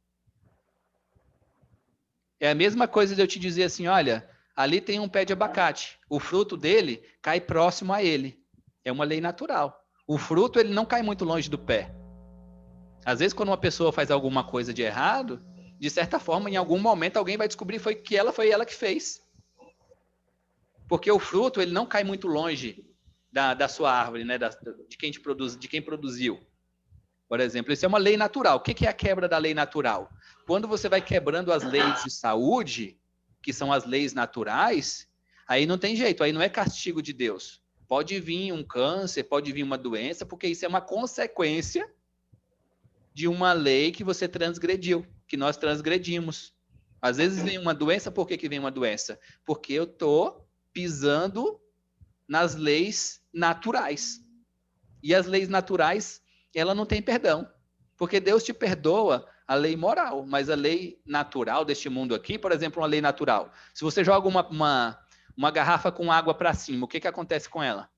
É a mesma coisa de eu te dizer assim, olha, ali tem um pé de abacate. O fruto dele cai próximo a ele. É uma lei natural. O fruto, ele não cai muito longe do pé. Às vezes, quando uma pessoa faz alguma coisa de errado, de certa forma, em algum momento, alguém vai descobrir que foi ela que fez. Porque o fruto, ele não cai muito longe da sua árvore, né? de quem produziu. Por exemplo, isso é uma lei natural. O que é a quebra da lei natural? Quando você vai quebrando as leis de saúde, que são as leis naturais, aí não tem jeito, aí não é castigo de Deus. Pode vir um câncer, pode vir uma doença, porque isso é uma consequência de uma lei que você transgrediu, que nós transgredimos. Às vezes vem uma doença, por que vem uma doença? Porque eu estou pisando nas leis naturais. E as leis naturais, ela não tem perdão. Porque Deus te perdoa a lei moral, mas a lei natural deste mundo aqui, por exemplo, uma lei natural. Se você joga uma garrafa com água para cima, o que acontece com ela?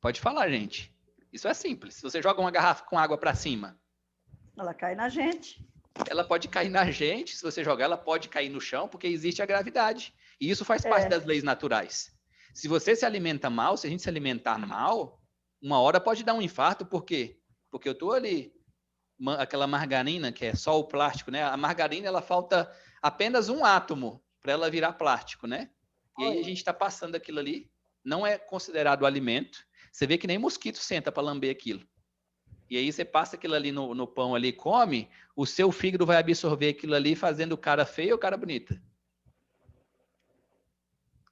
Pode falar, gente. Isso é simples. Se você joga uma garrafa com água para cima, Ela cai na gente. ela pode cair na gente. Se você jogar, ela pode cair no chão, porque existe a gravidade. E isso faz parte das leis naturais. Se você se alimenta mal, se a gente se alimentar mal, uma hora pode dar um infarto. Por quê? Porque eu estou ali, aquela margarina, que é só o plástico, né? A margarina, ela falta apenas um átomo para ela virar plástico, né? E aí a gente está passando aquilo ali, não é considerado alimento. Você vê que nem mosquito senta para lamber aquilo. E aí você passa aquilo ali no pão ali, come, o seu fígado vai absorver aquilo ali, fazendo o cara feio ou o cara bonita.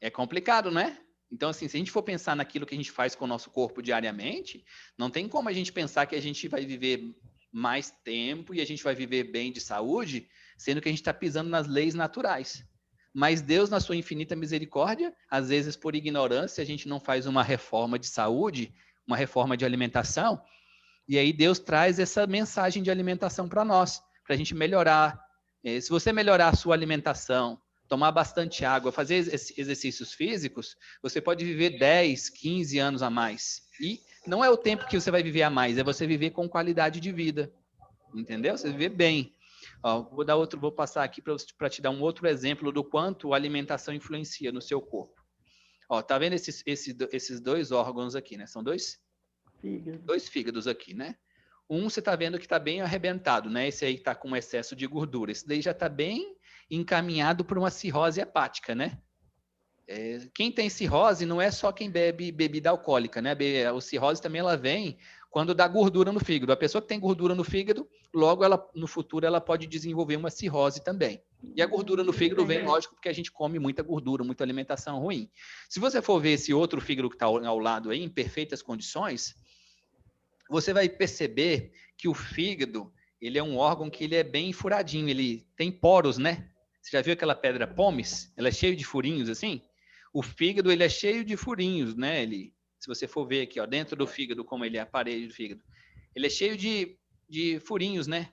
É complicado, né? Então, assim, se a gente for pensar naquilo que a gente faz com o nosso corpo diariamente, não tem como a gente pensar que a gente vai viver mais tempo e a gente vai viver bem de saúde, sendo que a gente está pisando nas leis naturais. Mas Deus, na sua infinita misericórdia, às vezes por ignorância, a gente não faz uma reforma de saúde, uma reforma de alimentação, e aí Deus traz essa mensagem de alimentação para nós, para a gente melhorar. Se você melhorar a sua alimentação, tomar bastante água, fazer exercícios físicos, você pode viver 10, 15 anos a mais. E não é o tempo que você vai viver a mais, é você viver com qualidade de vida. Entendeu? Você viver bem. Ó, vou passar aqui para te dar um outro exemplo do quanto a alimentação influencia no seu corpo. Ó, tá vendo esses dois órgãos aqui, né? São dois fígados aqui, né? Um você está vendo que está bem arrebentado, né? Esse aí está com excesso de gordura. Esse daí já está bem encaminhado para uma cirrose hepática, né? Quem tem cirrose não é só quem bebe bebida alcoólica, né? A cirrose também ela vem quando dá gordura no fígado. A pessoa que tem gordura no fígado, logo no futuro ela pode desenvolver uma cirrose também. E a gordura no fígado vem, lógico, porque a gente come muita gordura, muita alimentação ruim. Se você for ver esse outro fígado que está ao lado aí, em perfeitas condições, você vai perceber que o fígado, ele é um órgão que ele é bem furadinho, ele tem poros, né? Você já viu aquela pedra pómez? Ela é cheia de furinhos assim? O fígado, ele é cheio de furinhos, né? Se você for ver aqui, ó, dentro do fígado, como ele é a parede do fígado, ele é cheio de furinhos, né?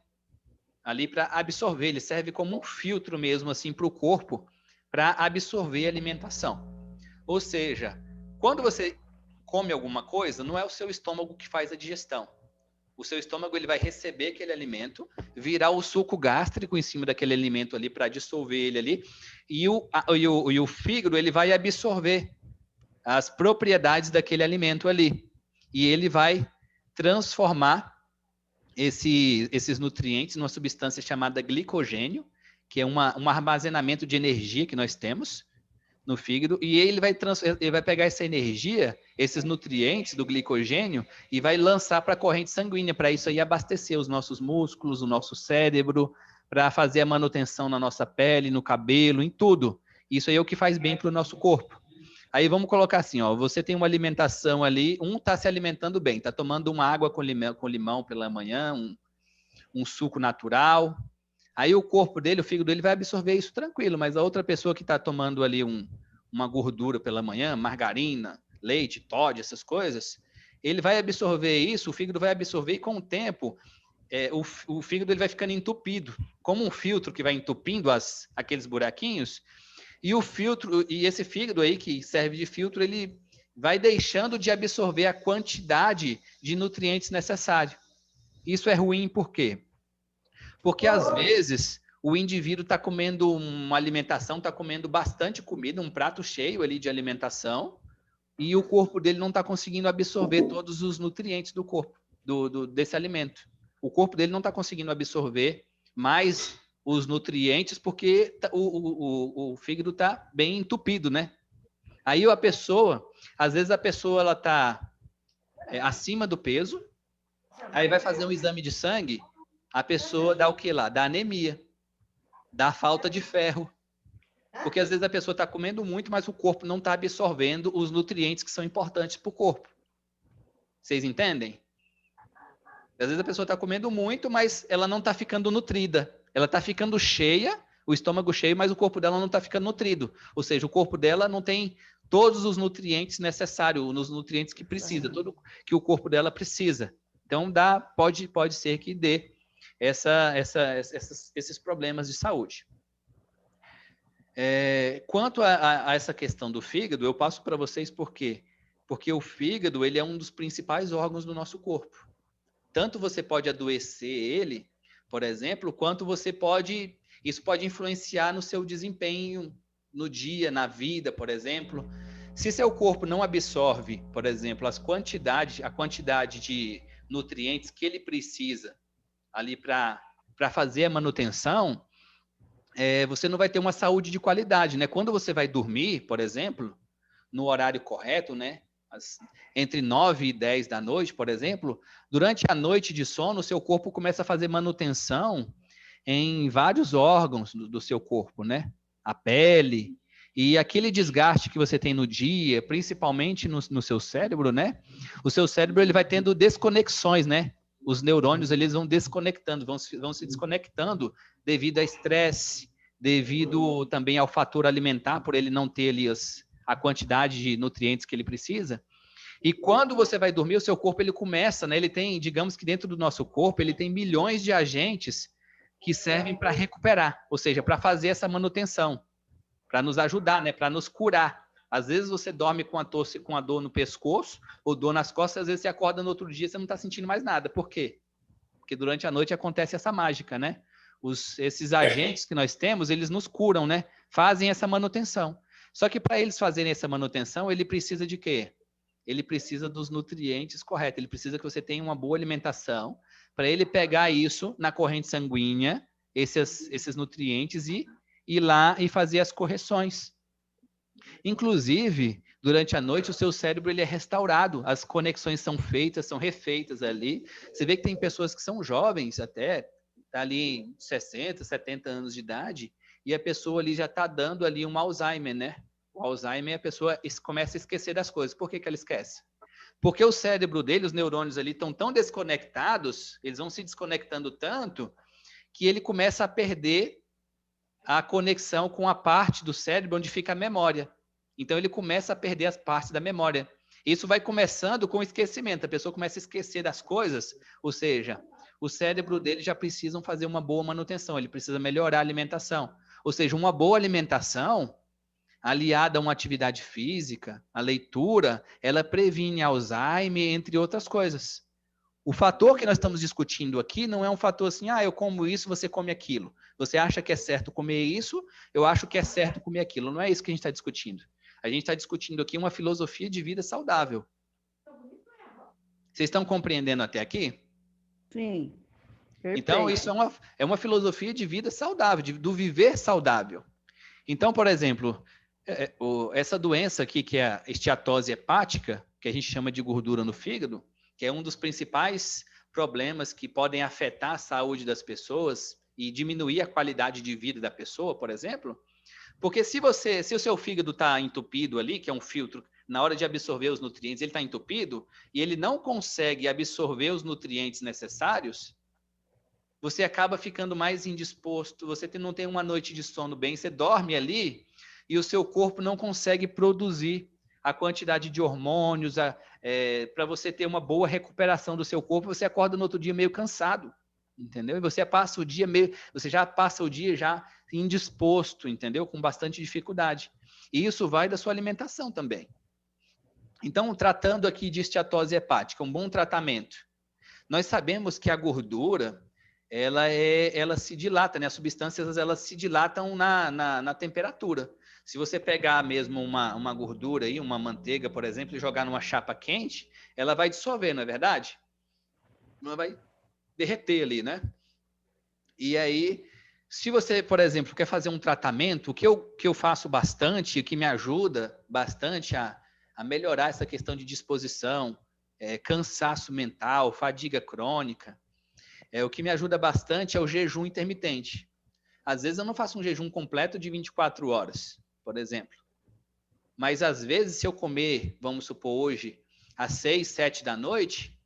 Ali para absorver, ele serve como um filtro mesmo, assim, para o corpo, para absorver a alimentação. Ou seja, quando você come alguma coisa, não é o seu estômago que faz a digestão. O seu estômago ele vai receber aquele alimento, virar o suco gástrico em cima daquele alimento ali para dissolver ele ali, e o fígado ele vai absorver as propriedades daquele alimento ali. E ele vai transformar esses nutrientes numa substância chamada glicogênio, que é um armazenamento de energia que nós temos no fígado, e ele vai pegar essa energia, esses nutrientes do glicogênio, e vai lançar para a corrente sanguínea, para isso aí abastecer os nossos músculos, o nosso cérebro, para fazer a manutenção na nossa pele, no cabelo, em tudo. Isso aí é o que faz bem para o nosso corpo. Aí vamos colocar assim, ó, você tem uma alimentação ali, um está se alimentando bem, está tomando uma água com limão pela manhã, um suco natural. Aí o corpo dele, o fígado dele vai absorver isso tranquilo, mas a outra pessoa que está tomando ali uma gordura pela manhã, margarina, leite, Toddy, essas coisas, ele vai absorver isso, o fígado vai absorver e com o tempo o fígado ele vai ficando entupido, como um filtro que vai entupindo aqueles buraquinhos, e esse fígado aí que serve de filtro, ele vai deixando de absorver a quantidade de nutrientes necessários. Isso é ruim por quê? Porque, às vezes, o indivíduo está comendo uma alimentação, está comendo bastante comida, um prato cheio ali de alimentação, e o corpo dele não está conseguindo absorver todos os nutrientes do corpo, desse alimento. O corpo dele não está conseguindo absorver mais os nutrientes porque o fígado está bem entupido, né? Aí às vezes a pessoa ela está acima do peso, aí vai fazer um exame de sangue, a pessoa dá o que lá? Dá anemia, dá falta de ferro. Porque às vezes a pessoa está comendo muito, mas o corpo não está absorvendo os nutrientes que são importantes para o corpo. Vocês entendem? Às vezes a pessoa está comendo muito, mas ela não está ficando nutrida. Ela está ficando cheia, o estômago cheio, mas o corpo dela não está ficando nutrido. Ou seja, o corpo dela não tem todos os nutrientes necessários, os nutrientes que precisa, tudo que o corpo dela precisa. Então, pode ser que dê esses problemas de saúde. Quanto a essa questão do fígado, eu passo para vocês por quê? Porque o fígado, ele é um dos principais órgãos do nosso corpo. Tanto você pode adoecer ele, por exemplo, quanto isso pode influenciar no seu desempenho no dia, na vida, por exemplo. Se seu corpo não absorve, por exemplo, a quantidade de nutrientes que ele precisa ali para fazer a manutenção, você não vai ter uma saúde de qualidade, né? Quando você vai dormir, por exemplo, no horário correto, né? Entre 9 e 10 da noite, por exemplo, durante a noite de sono, o seu corpo começa a fazer manutenção em vários órgãos do seu corpo, né? A pele, e aquele desgaste que você tem no dia, principalmente no seu cérebro, né? O seu cérebro ele vai tendo desconexões, né? Os neurônios eles vão desconectando, vão se desconectando devido a estresse, devido também ao fator alimentar, por ele não ter ali a quantidade de nutrientes que ele precisa. E quando você vai dormir, o seu corpo ele começa, né? Ele tem, digamos que dentro do nosso corpo, ele tem milhões de agentes que servem para recuperar, ou seja, para fazer essa manutenção, para nos ajudar, né? Para nos curar. Às vezes você dorme com a dor no pescoço ou dor nas costas, às vezes você acorda no outro dia e você não está sentindo mais nada. Por quê? Porque durante a noite acontece essa mágica, né? Esses agentes que nós temos, eles nos curam, né? Fazem essa manutenção. Só que para eles fazerem essa manutenção, ele precisa de quê? Ele precisa dos nutrientes corretos. Ele precisa que você tenha uma boa alimentação para ele pegar isso na corrente sanguínea, esses nutrientes, e ir lá e fazer as correções. Inclusive, durante a noite, o seu cérebro ele é restaurado, as conexões são feitas, são refeitas ali. Você vê que tem pessoas que são jovens até, tá ali em 60, 70 anos de idade, e a pessoa ali já está dando ali um Alzheimer, né? O Alzheimer, a pessoa começa a esquecer das coisas. Por que ela esquece? Porque o cérebro dele, os neurônios ali estão tão desconectados, eles vão se desconectando tanto, que ele começa a perder a conexão com a parte do cérebro onde fica a memória. Então, ele começa a perder as partes da memória. Isso vai começando com o esquecimento. A pessoa começa a esquecer das coisas, ou seja, o cérebro dele já precisa fazer uma boa manutenção, ele precisa melhorar a alimentação. Ou seja, uma boa alimentação, aliada a uma atividade física, a leitura, ela previne Alzheimer, entre outras coisas. O fator que nós estamos discutindo aqui não é um fator assim, eu como isso, você come aquilo. Você acha que é certo comer isso, eu acho que é certo comer aquilo. Não é isso que a gente está discutindo. A gente está discutindo aqui uma filosofia de vida saudável. Vocês estão compreendendo até aqui? Sim. Perfeito. Então, isso é uma filosofia de vida saudável, do viver saudável. Então, por exemplo, essa doença aqui, que é a esteatose hepática, que a gente chama de gordura no fígado, que é um dos principais problemas que podem afetar a saúde das pessoas e diminuir a qualidade de vida da pessoa, por exemplo, porque se o seu fígado está entupido ali, que é um filtro, na hora de absorver os nutrientes, ele está entupido, e ele não consegue absorver os nutrientes necessários, você acaba ficando mais indisposto, você não tem uma noite de sono bem, você dorme ali e o seu corpo não consegue produzir a quantidade de hormônios, para você ter uma boa recuperação do seu corpo, você acorda no outro dia meio cansado, entendeu? E você já passa o dia já indisposto, entendeu? Com bastante dificuldade. E isso vai da sua alimentação também. Então, tratando aqui de esteatose hepática, um bom tratamento. Nós sabemos que a gordura, ela se dilata, né? As substâncias elas se dilatam na temperatura. Se você pegar mesmo uma gordura aí, uma manteiga, por exemplo, e jogar numa chapa quente, ela vai dissolver, não é verdade? Ela vai derreter ali, né? E aí, se você, por exemplo, quer fazer um tratamento, o que eu faço bastante, o que me ajuda bastante a melhorar essa questão de disposição, cansaço mental, fadiga crônica, o que me ajuda bastante é o jejum intermitente. Às vezes eu não faço um jejum completo de 24 horas, por exemplo. Mas às vezes, se eu comer, vamos supor hoje, às 6, 7 da noite,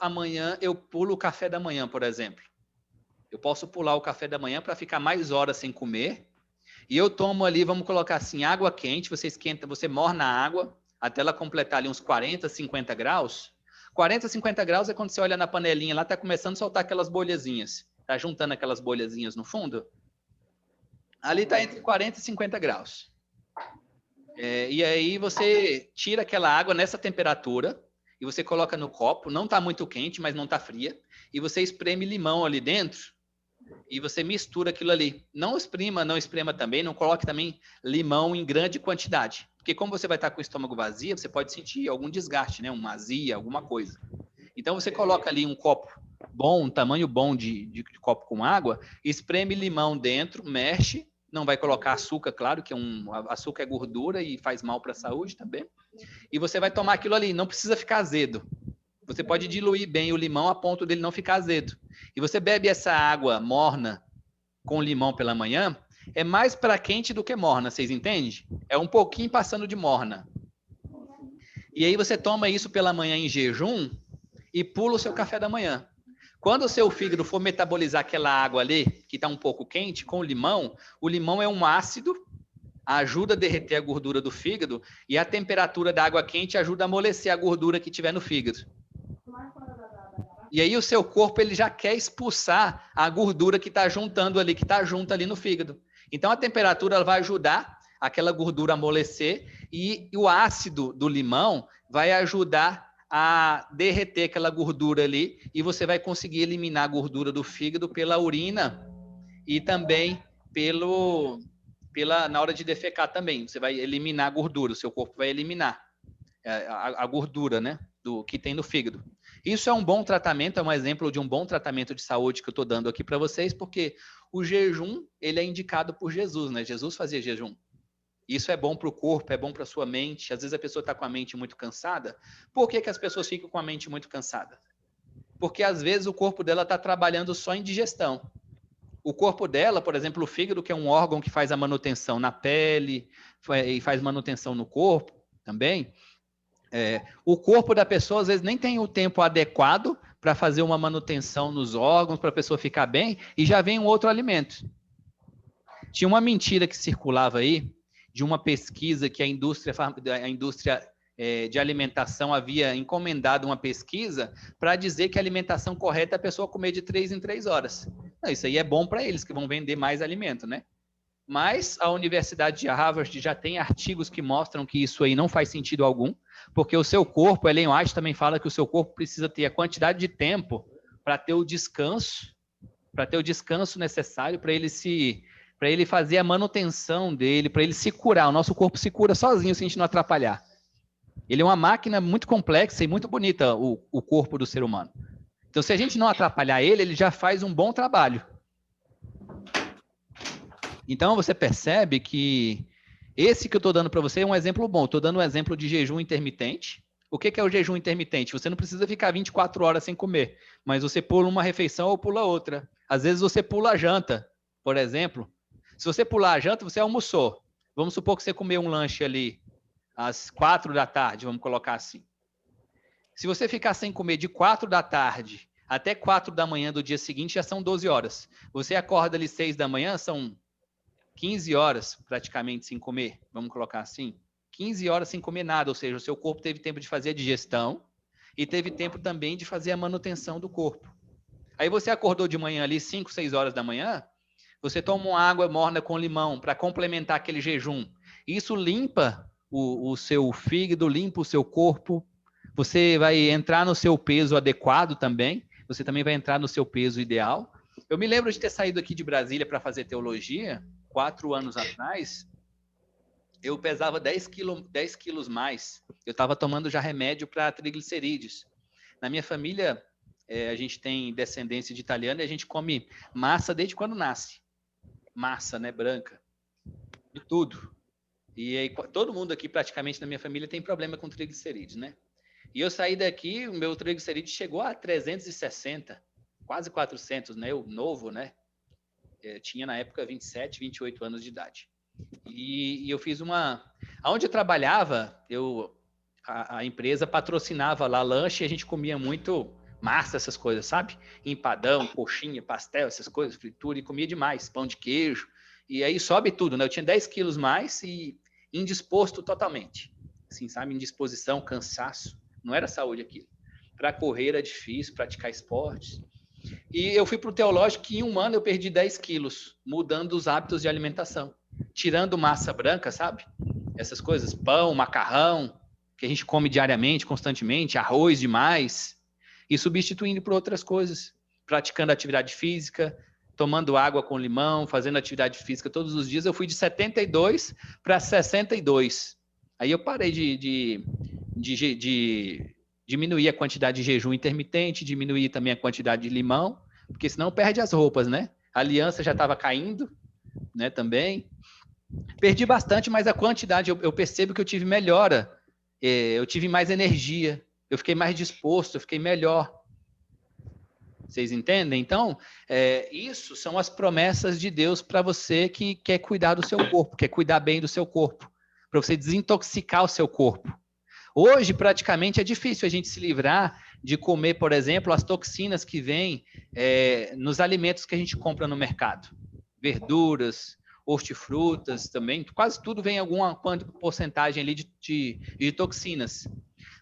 amanhã eu pulo o café da manhã, por exemplo. Eu posso pular o café da manhã para ficar mais horas sem comer. E eu tomo ali, vamos colocar assim, água quente, você morna a água até ela completar ali uns 40, 50 graus. 40, 50 graus é quando você olha na panelinha lá, está começando a soltar aquelas bolhazinhas. Está juntando aquelas bolhazinhas no fundo. Ali está entre 40 e 50 graus. E aí você tira aquela água nessa temperatura e você coloca no copo, não está muito quente, mas não está fria, e você espreme limão ali dentro e você mistura aquilo ali. Não esprema também, não coloque também limão em grande quantidade, porque como você vai estar com o estômago vazio, você pode sentir algum desgaste, né? Uma azia, alguma coisa. Então você coloca ali um copo bom, um tamanho bom de copo com água, espreme limão dentro, mexe, não vai colocar açúcar, claro, que açúcar é gordura e faz mal para a saúde também. E você vai tomar aquilo ali, não precisa ficar azedo. Você pode diluir bem o limão a ponto dele não ficar azedo. E você bebe essa água morna com limão pela manhã, é mais para quente do que morna, vocês entendem? É um pouquinho passando de morna. E aí você toma isso pela manhã em jejum e pula o seu café da manhã. Quando o seu fígado for metabolizar aquela água ali, que está um pouco quente, com o limão é um ácido, ajuda a derreter a gordura do fígado, e a temperatura da água quente ajuda a amolecer a gordura que tiver no fígado. E aí o seu corpo ele já quer expulsar a gordura que está juntando ali, que está junto ali no fígado. Então a temperatura ela vai ajudar aquela gordura a amolecer, e o ácido do limão vai ajudar a derreter aquela gordura ali, e você vai conseguir eliminar a gordura do fígado pela urina e também na hora de defecar também. Você vai eliminar a gordura, o seu corpo vai eliminar a gordura, né, que tem no fígado. Isso é um bom tratamento, é um exemplo de um bom tratamento de saúde que eu estou dando aqui para vocês, porque o jejum ele é indicado por Jesus, né? Jesus fazia jejum. Isso é bom para o corpo, é bom para a sua mente. Às vezes a pessoa está com a mente muito cansada. Por que as pessoas ficam com a mente muito cansada? Porque às vezes o corpo dela está trabalhando só em digestão. O corpo dela, por exemplo, o fígado, que é um órgão que faz a manutenção na pele e faz manutenção no corpo também. O corpo da pessoa às vezes nem tem o tempo adequado para fazer uma manutenção nos órgãos, para a pessoa ficar bem, e já vem um outro alimento. Tinha uma mentira que circulava aí, de uma pesquisa que a indústria de alimentação havia encomendado uma pesquisa para dizer que a alimentação correta é a pessoa comer de 3 em 3 horas. Não, isso aí é bom para eles, que vão vender mais alimento, né? Mas a Universidade de Harvard já tem artigos que mostram que isso aí não faz sentido algum, porque o seu corpo, Ellen White também fala que o seu corpo precisa ter a quantidade de tempo para ter o descanso necessário para ele fazer a manutenção dele, para ele se curar. O nosso corpo se cura sozinho se a gente não atrapalhar. Ele é uma máquina muito complexa e muito bonita, o corpo do ser humano. Então, se a gente não atrapalhar ele já faz um bom trabalho. Então, você percebe que esse que eu estou dando para você é um exemplo bom. Estou dando um exemplo de jejum intermitente. O que é o jejum intermitente? Você não precisa ficar 24 horas sem comer, mas você pula uma refeição ou pula outra. Às vezes você pula a janta, por exemplo. Se você pular a janta, você almoçou. Vamos supor que você comeu um lanche ali às 4 da tarde, vamos colocar assim. Se você ficar sem comer de 4 da tarde até 4 da manhã do dia seguinte, já são 12 horas. Você acorda ali 6 da manhã, são 15 horas praticamente sem comer, vamos colocar assim. 15 horas sem comer nada, ou seja, o seu corpo teve tempo de fazer a digestão e teve tempo também de fazer a manutenção do corpo. Aí você acordou de manhã ali, 5, 6 horas da manhã, você toma uma água morna com limão para complementar aquele jejum. Isso limpa o seu fígado, limpa o seu corpo. Você vai entrar no seu peso adequado também. Você também vai entrar no seu peso ideal. Eu me lembro de ter saído aqui de Brasília para fazer teologia, 4 anos atrás. Eu pesava 10 quilos mais. Eu estava tomando já remédio para triglicerídeos. Na minha família, a gente tem descendência de italiano e a gente come massa desde quando nasce. Massa, né, branca. De tudo. E aí, todo mundo aqui, praticamente, na minha família, tem problema com triglicerídeos, né? E eu saí daqui, o meu triglicerídeo chegou a 360, quase 400, né? O novo, né? Eu tinha, na época, 27, 28 anos de idade. E eu fiz Onde eu trabalhava, a empresa patrocinava lá lanche e a gente comia muito massa, essas coisas, sabe? Empadão, coxinha, pastel, essas coisas, fritura, e comia demais, pão de queijo. E aí sobe tudo, né? Eu tinha 10 quilos mais e indisposto totalmente. Assim, sabe? Indisposição, cansaço. Não era saúde aquilo. Para correr era difícil, praticar esportes. E eu fui para o teológico que em 1 ano eu perdi 10 quilos, mudando os hábitos de alimentação. Tirando massa branca, sabe? essas coisas, pão, macarrão, que a gente come diariamente, constantemente, arroz demais, e substituindo por outras coisas, praticando atividade física, tomando água com limão, fazendo atividade física todos os dias. Eu fui de 72 para 62. Aí eu parei de diminuir a quantidade de jejum intermitente, diminuir também a quantidade de limão, porque senão perde as roupas, né? A aliança já estava caindo, né, também. Perdi bastante, mas a quantidade, eu percebo que eu tive melhora, eu tive mais energia, eu fiquei mais disposto, eu fiquei melhor. Vocês entendem? Então, isso são as promessas de Deus para você que quer cuidar do seu corpo, quer cuidar bem do seu corpo, para você desintoxicar o seu corpo. Hoje, praticamente, é difícil a gente se livrar de comer, por exemplo, as toxinas que vêm nos alimentos que a gente compra no mercado. Verduras, hortifrutas também, quase tudo vem alguma porcentagem ali de toxinas.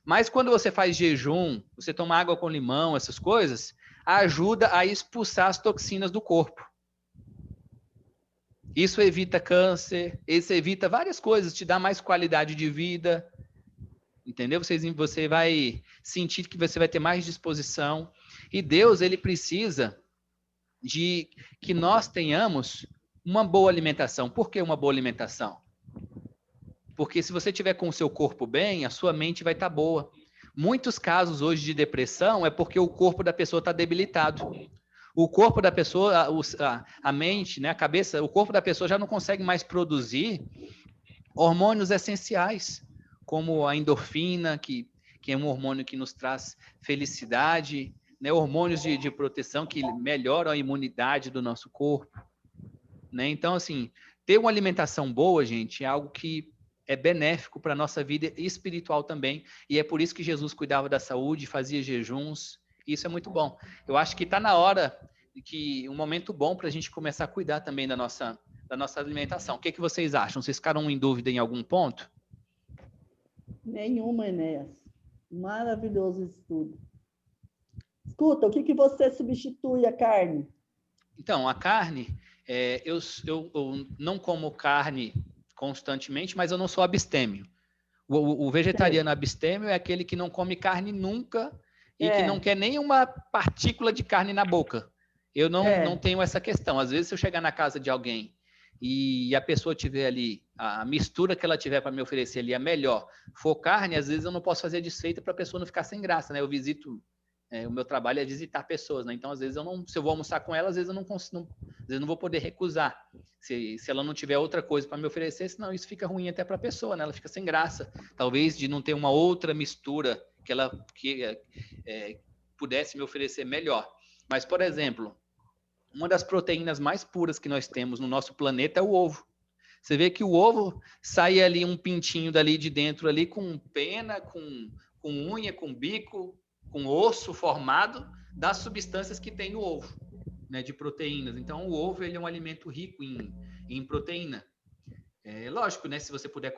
Mas quando você faz jejum, você toma água com limão, essas coisas, ajuda a expulsar as toxinas do corpo. Isso evita câncer, isso evita várias coisas, te dá mais qualidade de vida, entendeu? Você vai sentir que você vai ter mais disposição. E Deus, ele precisa de que nós tenhamos uma boa alimentação. Por que uma boa alimentação? Porque se você tiver com o seu corpo bem, a sua mente vai estar boa. Muitos casos hoje de depressão é porque o corpo da pessoa está debilitado. O corpo da pessoa, a mente, né, a cabeça, o corpo da pessoa já não consegue mais produzir hormônios essenciais, como a endorfina, que é um hormônio que nos traz felicidade, né, hormônios de proteção que melhoram a imunidade do nosso corpo. Né? Então, assim, ter uma alimentação boa, gente, é algo que é benéfico para a nossa vida espiritual também, e é por isso que Jesus cuidava da saúde, fazia jejuns, e isso é muito bom. Eu acho que está na hora, um momento bom para a gente começar a cuidar também da nossa alimentação. O que vocês acham? Vocês ficaram em dúvida em algum ponto? Nenhuma, Enéas. Maravilhoso estudo. Escuta, o que você substitui a carne? Então, a carne, eu não como carne constantemente, mas eu não sou abstêmio. O vegetariano abstêmio é aquele que não come carne nunca e que não quer nenhuma partícula de carne na boca. Eu não tenho essa questão. Às vezes, se eu chegar na casa de alguém e a pessoa tiver ali, a mistura que ela tiver para me oferecer ali, a melhor for carne, às vezes eu não posso fazer desfeita para a pessoa não ficar sem graça, né? Eu visito, o meu trabalho é visitar pessoas, né? Então, às vezes, se eu vou almoçar com ela, às vezes eu não consigo, às vezes eu não vou poder recusar. Se ela não tiver outra coisa para me oferecer, senão isso fica ruim até para a pessoa, né? Ela fica sem graça. Talvez de não ter uma outra mistura que ela pudesse me oferecer melhor. Mas, por exemplo, uma das proteínas mais puras que nós temos no nosso planeta é o ovo. Você vê que o ovo sai ali um pintinho dali de dentro ali com pena, com unha, com bico, com osso formado das substâncias que tem no ovo, né, de proteínas. Então, o ovo ele é um alimento rico em proteína. Lógico, né, se você puder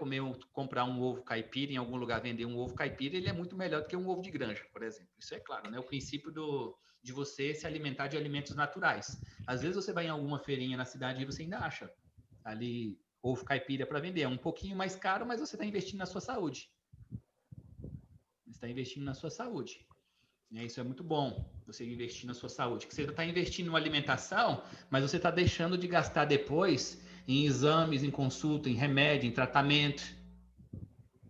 comprar um ovo caipira, em algum lugar vender um ovo caipira, ele é muito melhor do que um ovo de granja, por exemplo. Isso é claro, né? O princípio de você se alimentar de alimentos naturais. Às vezes você vai em alguma feirinha na cidade e você ainda acha ali ovo caipira para vender. É um pouquinho mais caro, mas você está investindo na sua saúde. Você está investindo na sua saúde. Isso é muito bom, você investir na sua saúde. Você está investindo em alimentação, mas você está deixando de gastar depois em exames, em consulta, em remédio, em tratamento.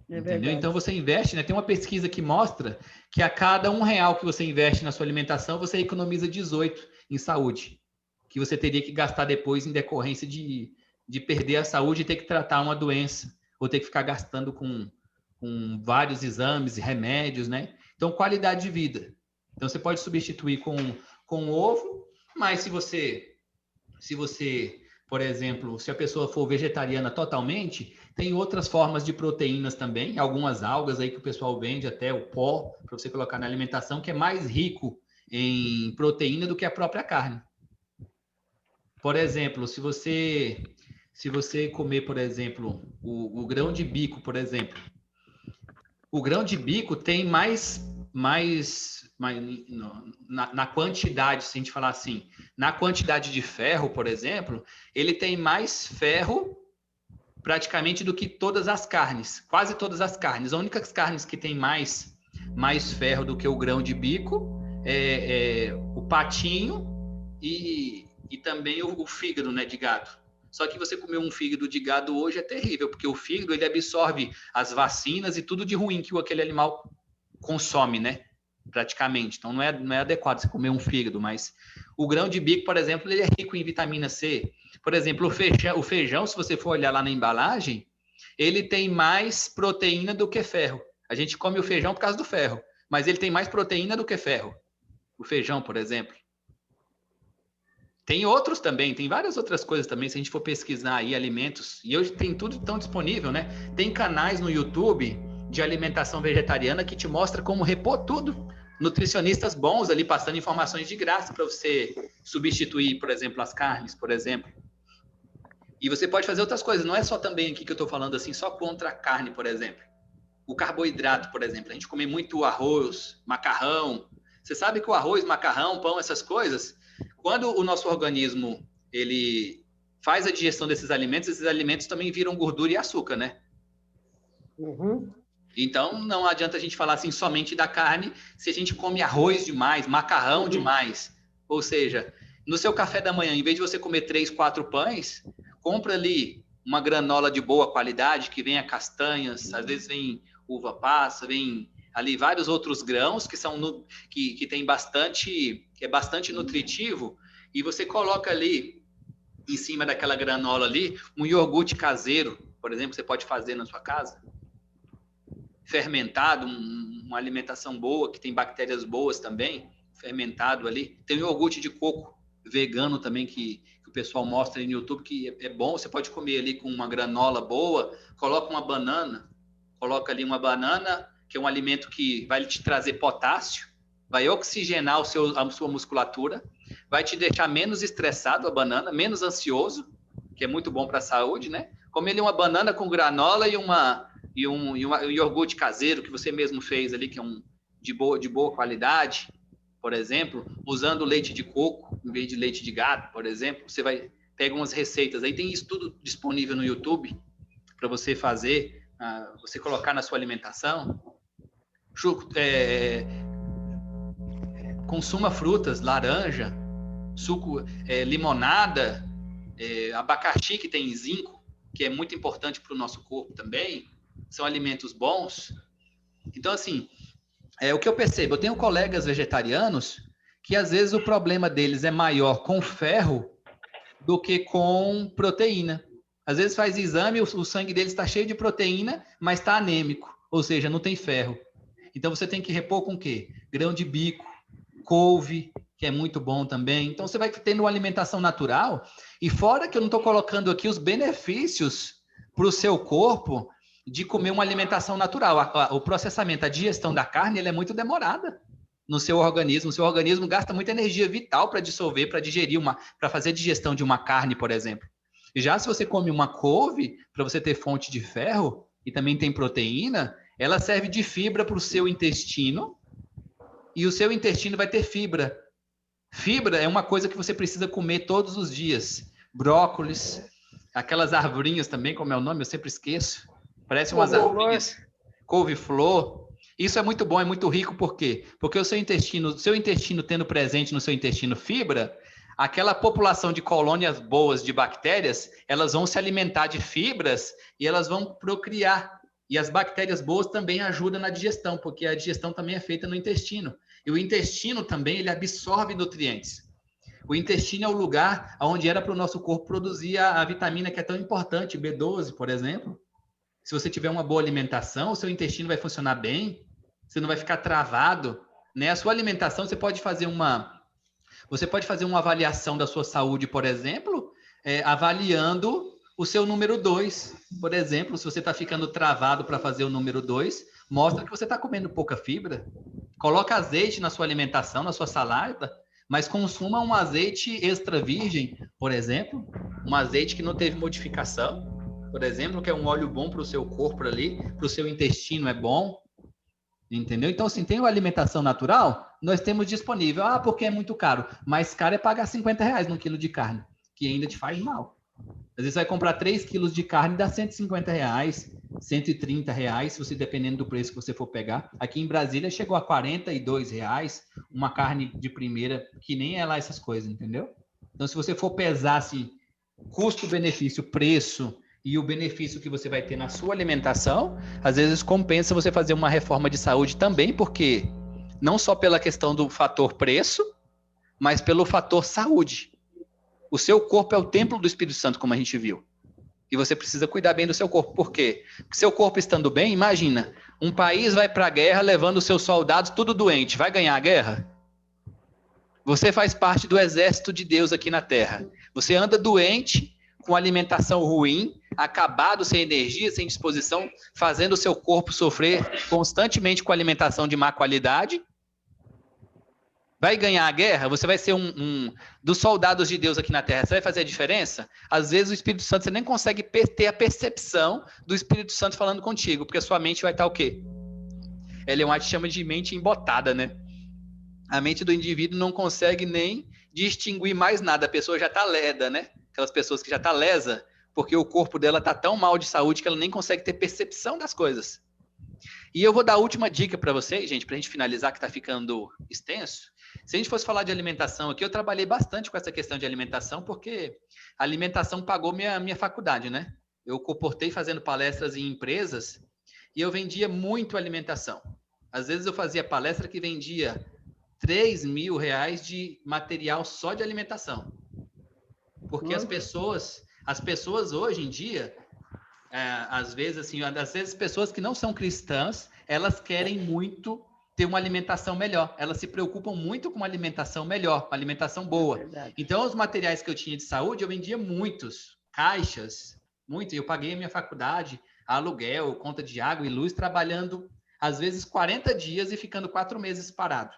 Entendeu? Então você investe, né? Tem uma pesquisa que mostra que a cada R$1 que você investe na sua alimentação, você economiza 18 em saúde, que você teria que gastar depois em decorrência de perder a saúde e ter que tratar uma doença, ou ter que ficar gastando com vários exames e remédios, né? Então, qualidade de vida. Então, você pode substituir com ovo, mas se você, por exemplo, se a pessoa for vegetariana totalmente, tem outras formas de proteínas também, algumas algas aí que o pessoal vende, até o pó, para você colocar na alimentação, que é mais rico em proteína do que a própria carne. Por exemplo, se você comer, por exemplo, o grão de bico, por exemplo, o grão de bico tem mais na quantidade, se a gente falar assim, na quantidade de ferro, por exemplo, ele tem mais ferro praticamente do que todas as carnes, quase todas as carnes. A única carnes que tem mais ferro do que o grão de bico é o patinho e também o fígado, né, de gado. Só que você comer um fígado de gado hoje é terrível, porque o fígado ele absorve as vacinas e tudo de ruim que aquele animal consome, né? Praticamente. Então não é adequado você comer um fígado, mas o grão de bico, por exemplo, ele é rico em vitamina C. Por exemplo, o feijão, se você for olhar lá na embalagem, ele tem mais proteína do que ferro. A gente come o feijão por causa do ferro, mas ele tem mais proteína do que ferro. O feijão, por exemplo. Tem outros também, tem várias outras coisas também, se a gente for pesquisar aí alimentos, e hoje tem tudo tão disponível, né? Tem canais no YouTube de alimentação vegetariana que te mostra como repor tudo. Nutricionistas bons ali passando informações de graça para você substituir, por exemplo, as carnes, por exemplo. E você pode fazer outras coisas, não é só também aqui que eu estou falando assim, só contra a carne, por exemplo. O carboidrato, por exemplo, a gente come muito arroz, macarrão. Você sabe que o arroz, macarrão, pão, essas coisas, quando o nosso organismo ele faz a digestão desses alimentos, esses alimentos também viram gordura e açúcar, né? Uhum. Então, não adianta a gente falar assim somente da carne se a gente come arroz demais, macarrão demais. Ou seja, no seu café da manhã, em vez de você comer 3, 4 pães, compra ali uma granola de boa qualidade, que venha castanhas, às vezes vem uva passa, vem ali vários outros grãos que tem bastante, que é bastante nutritivo, e você coloca ali em cima daquela granola ali um iogurte caseiro, por exemplo, você pode fazer na sua casa, fermentado, uma alimentação boa, que tem bactérias boas também, fermentado ali. Tem o iogurte de coco vegano também, que o pessoal mostra aí no YouTube, que é bom, você pode comer ali com uma granola boa, coloca uma banana, que é um alimento que vai te trazer potássio, vai oxigenar a sua musculatura, vai te deixar menos estressado a banana, menos ansioso, que é muito bom para a saúde, né? Comer ali uma banana com granola e um iogurte caseiro que você mesmo fez ali, que é de boa qualidade, por exemplo, usando leite de coco em vez de leite de gato, por exemplo, você pega umas receitas, aí tem isso tudo disponível no YouTube para você fazer, você colocar na sua alimentação. Consuma frutas, laranja, suco, limonada, abacaxi, que tem zinco, que é muito importante para o nosso corpo também, são alimentos bons. Então, assim, o que eu percebo, eu tenho colegas vegetarianos que às vezes o problema deles é maior com ferro do que com proteína. Às vezes faz exame, o sangue deles está cheio de proteína, mas está anêmico, ou seja, não tem ferro. Então você tem que repor com o quê? Grão de bico, couve, que é muito bom também. Então você vai tendo uma alimentação natural, e fora que eu não estou colocando aqui os benefícios para o seu corpo de comer uma alimentação natural. O processamento, a digestão da carne, ela é muito demorada no seu organismo. O seu organismo gasta muita energia vital para dissolver, para digerir para fazer a digestão de uma carne, por exemplo. E já se você come uma couve, para você ter fonte de ferro, e também tem proteína, ela serve de fibra para o seu intestino, e o seu intestino vai ter fibra. Fibra é uma coisa que você precisa comer todos os dias. Brócolis, aquelas arvorinhas também, como é o nome, eu sempre esqueço. Parecem umas arvorinhas. Couve-flor. Isso é muito bom, é muito rico, por quê? Porque o seu intestino tendo presente no seu intestino fibra, aquela população de colônias boas de bactérias, elas vão se alimentar de fibras e elas vão procriar. E as bactérias boas também ajudam na digestão, porque a digestão também é feita no intestino. E o intestino também, ele absorve nutrientes. O intestino é o lugar onde era para o nosso corpo produzir a vitamina que é tão importante, B12, por exemplo. Se você tiver uma boa alimentação, o seu intestino vai funcionar bem, você não vai ficar travado, né? A sua alimentação, você pode fazer uma avaliação da sua saúde, por exemplo, avaliando o seu número 2. Por exemplo, se você está ficando travado para fazer o número 2, mostra que você está comendo pouca fibra. Coloca azeite na sua alimentação, na sua salada, mas consuma um azeite extra virgem, por exemplo, um azeite que não teve modificação, por exemplo, que é um óleo bom para o seu corpo ali, para o seu intestino é bom, entendeu? Então, assim, tem uma alimentação natural, nós temos disponível, porque é muito caro, mais caro é pagar R$50 num quilo de carne, que ainda te faz mal. Às vezes você vai comprar 3 quilos de carne, dá R$150, R$130, se você dependendo do preço que você for pegar. Aqui em Brasília chegou a R$42, uma carne de primeira, que nem é lá essas coisas, entendeu? Então, se você for pesar assim, custo-benefício, preço e o benefício que você vai ter na sua alimentação, às vezes compensa você fazer uma reforma de saúde também, porque não só pela questão do fator preço, mas pelo fator saúde. O seu corpo é o templo do Espírito Santo, como a gente viu. E você precisa cuidar bem do seu corpo. Por quê? Porque seu corpo estando bem, imagina, um país vai para a guerra levando os seus soldados tudo doente. Vai ganhar a guerra? Você faz parte do exército de Deus aqui na Terra. Você anda doente, com alimentação ruim, acabado, sem energia, sem disposição, fazendo o seu corpo sofrer constantemente com alimentação de má qualidade. Vai ganhar a guerra? Você vai ser um dos soldados de Deus aqui na Terra. Você vai fazer a diferença? Às vezes o Espírito Santo, você nem consegue ter a percepção do Espírito Santo falando contigo, porque a sua mente vai estar o quê? Ela é uma chama de mente embotada, né? A mente do indivíduo não consegue nem distinguir mais nada. A pessoa já está leda, né? Aquelas pessoas que já está lesa, porque o corpo dela está tão mal de saúde que ela nem consegue ter percepção das coisas. E eu vou dar a última dica para vocês, gente, para a gente finalizar, que está ficando extenso. Se a gente fosse falar de alimentação aqui, eu trabalhei bastante com essa questão de alimentação, porque a alimentação pagou minha faculdade, né? Eu comportei fazendo palestras em empresas e eu vendia muito alimentação. Às vezes eu fazia palestra que vendia R$3.000 de material só de alimentação. Porque as pessoas hoje em dia, às vezes pessoas que não são cristãs, elas querem muito ter uma alimentação melhor. Elas se preocupam muito com uma alimentação melhor, uma alimentação boa. Então, os materiais que eu tinha de saúde, eu vendia muitos, caixas, muito. Eu paguei a minha faculdade, aluguel, conta de água e luz, trabalhando, às vezes, 40 dias e ficando 4 meses parado,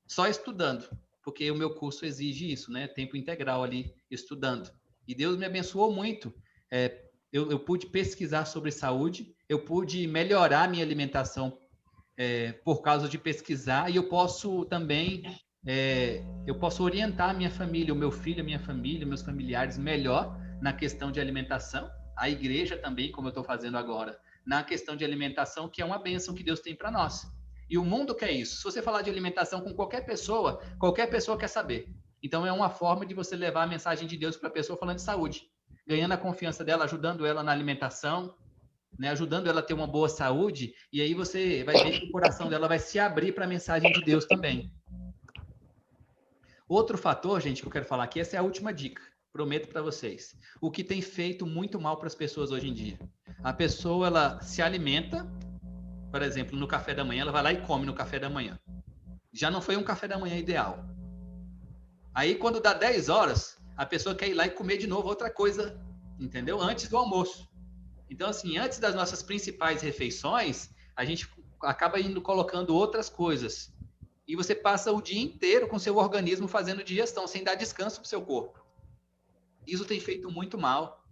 só estudando, porque o meu curso exige isso, né? Tempo integral ali, estudando. E Deus me abençoou muito. Eu pude pesquisar sobre saúde, eu pude melhorar a minha alimentação por causa de pesquisar, e eu posso também, eu posso orientar a minha família, o meu filho, a minha família, meus familiares melhor na questão de alimentação, a igreja também, como eu estou fazendo agora, na questão de alimentação, que é uma bênção que Deus tem para nós. E o mundo quer isso. Se você falar de alimentação com qualquer pessoa quer saber. Então é uma forma de você levar a mensagem de Deus para a pessoa falando de saúde, ganhando a confiança dela, ajudando ela na alimentação, né, ajudando ela a ter uma boa saúde, e aí você vai ver que o coração dela vai se abrir para a mensagem de Deus também. Outro fator, gente, que eu quero falar aqui, essa é a última dica, prometo para vocês. O que tem feito muito mal para as pessoas hoje em dia. A pessoa, ela se alimenta, por exemplo, no café da manhã, ela vai lá e come no café da manhã. Já não foi um café da manhã ideal. Aí, quando dá 10 horas, a pessoa quer ir lá e comer de novo outra coisa, entendeu? Antes do almoço. Então, assim, antes das nossas principais refeições, a gente acaba colocando outras coisas. E você passa o dia inteiro com seu organismo fazendo digestão, sem dar descanso para o seu corpo. Isso tem feito muito mal.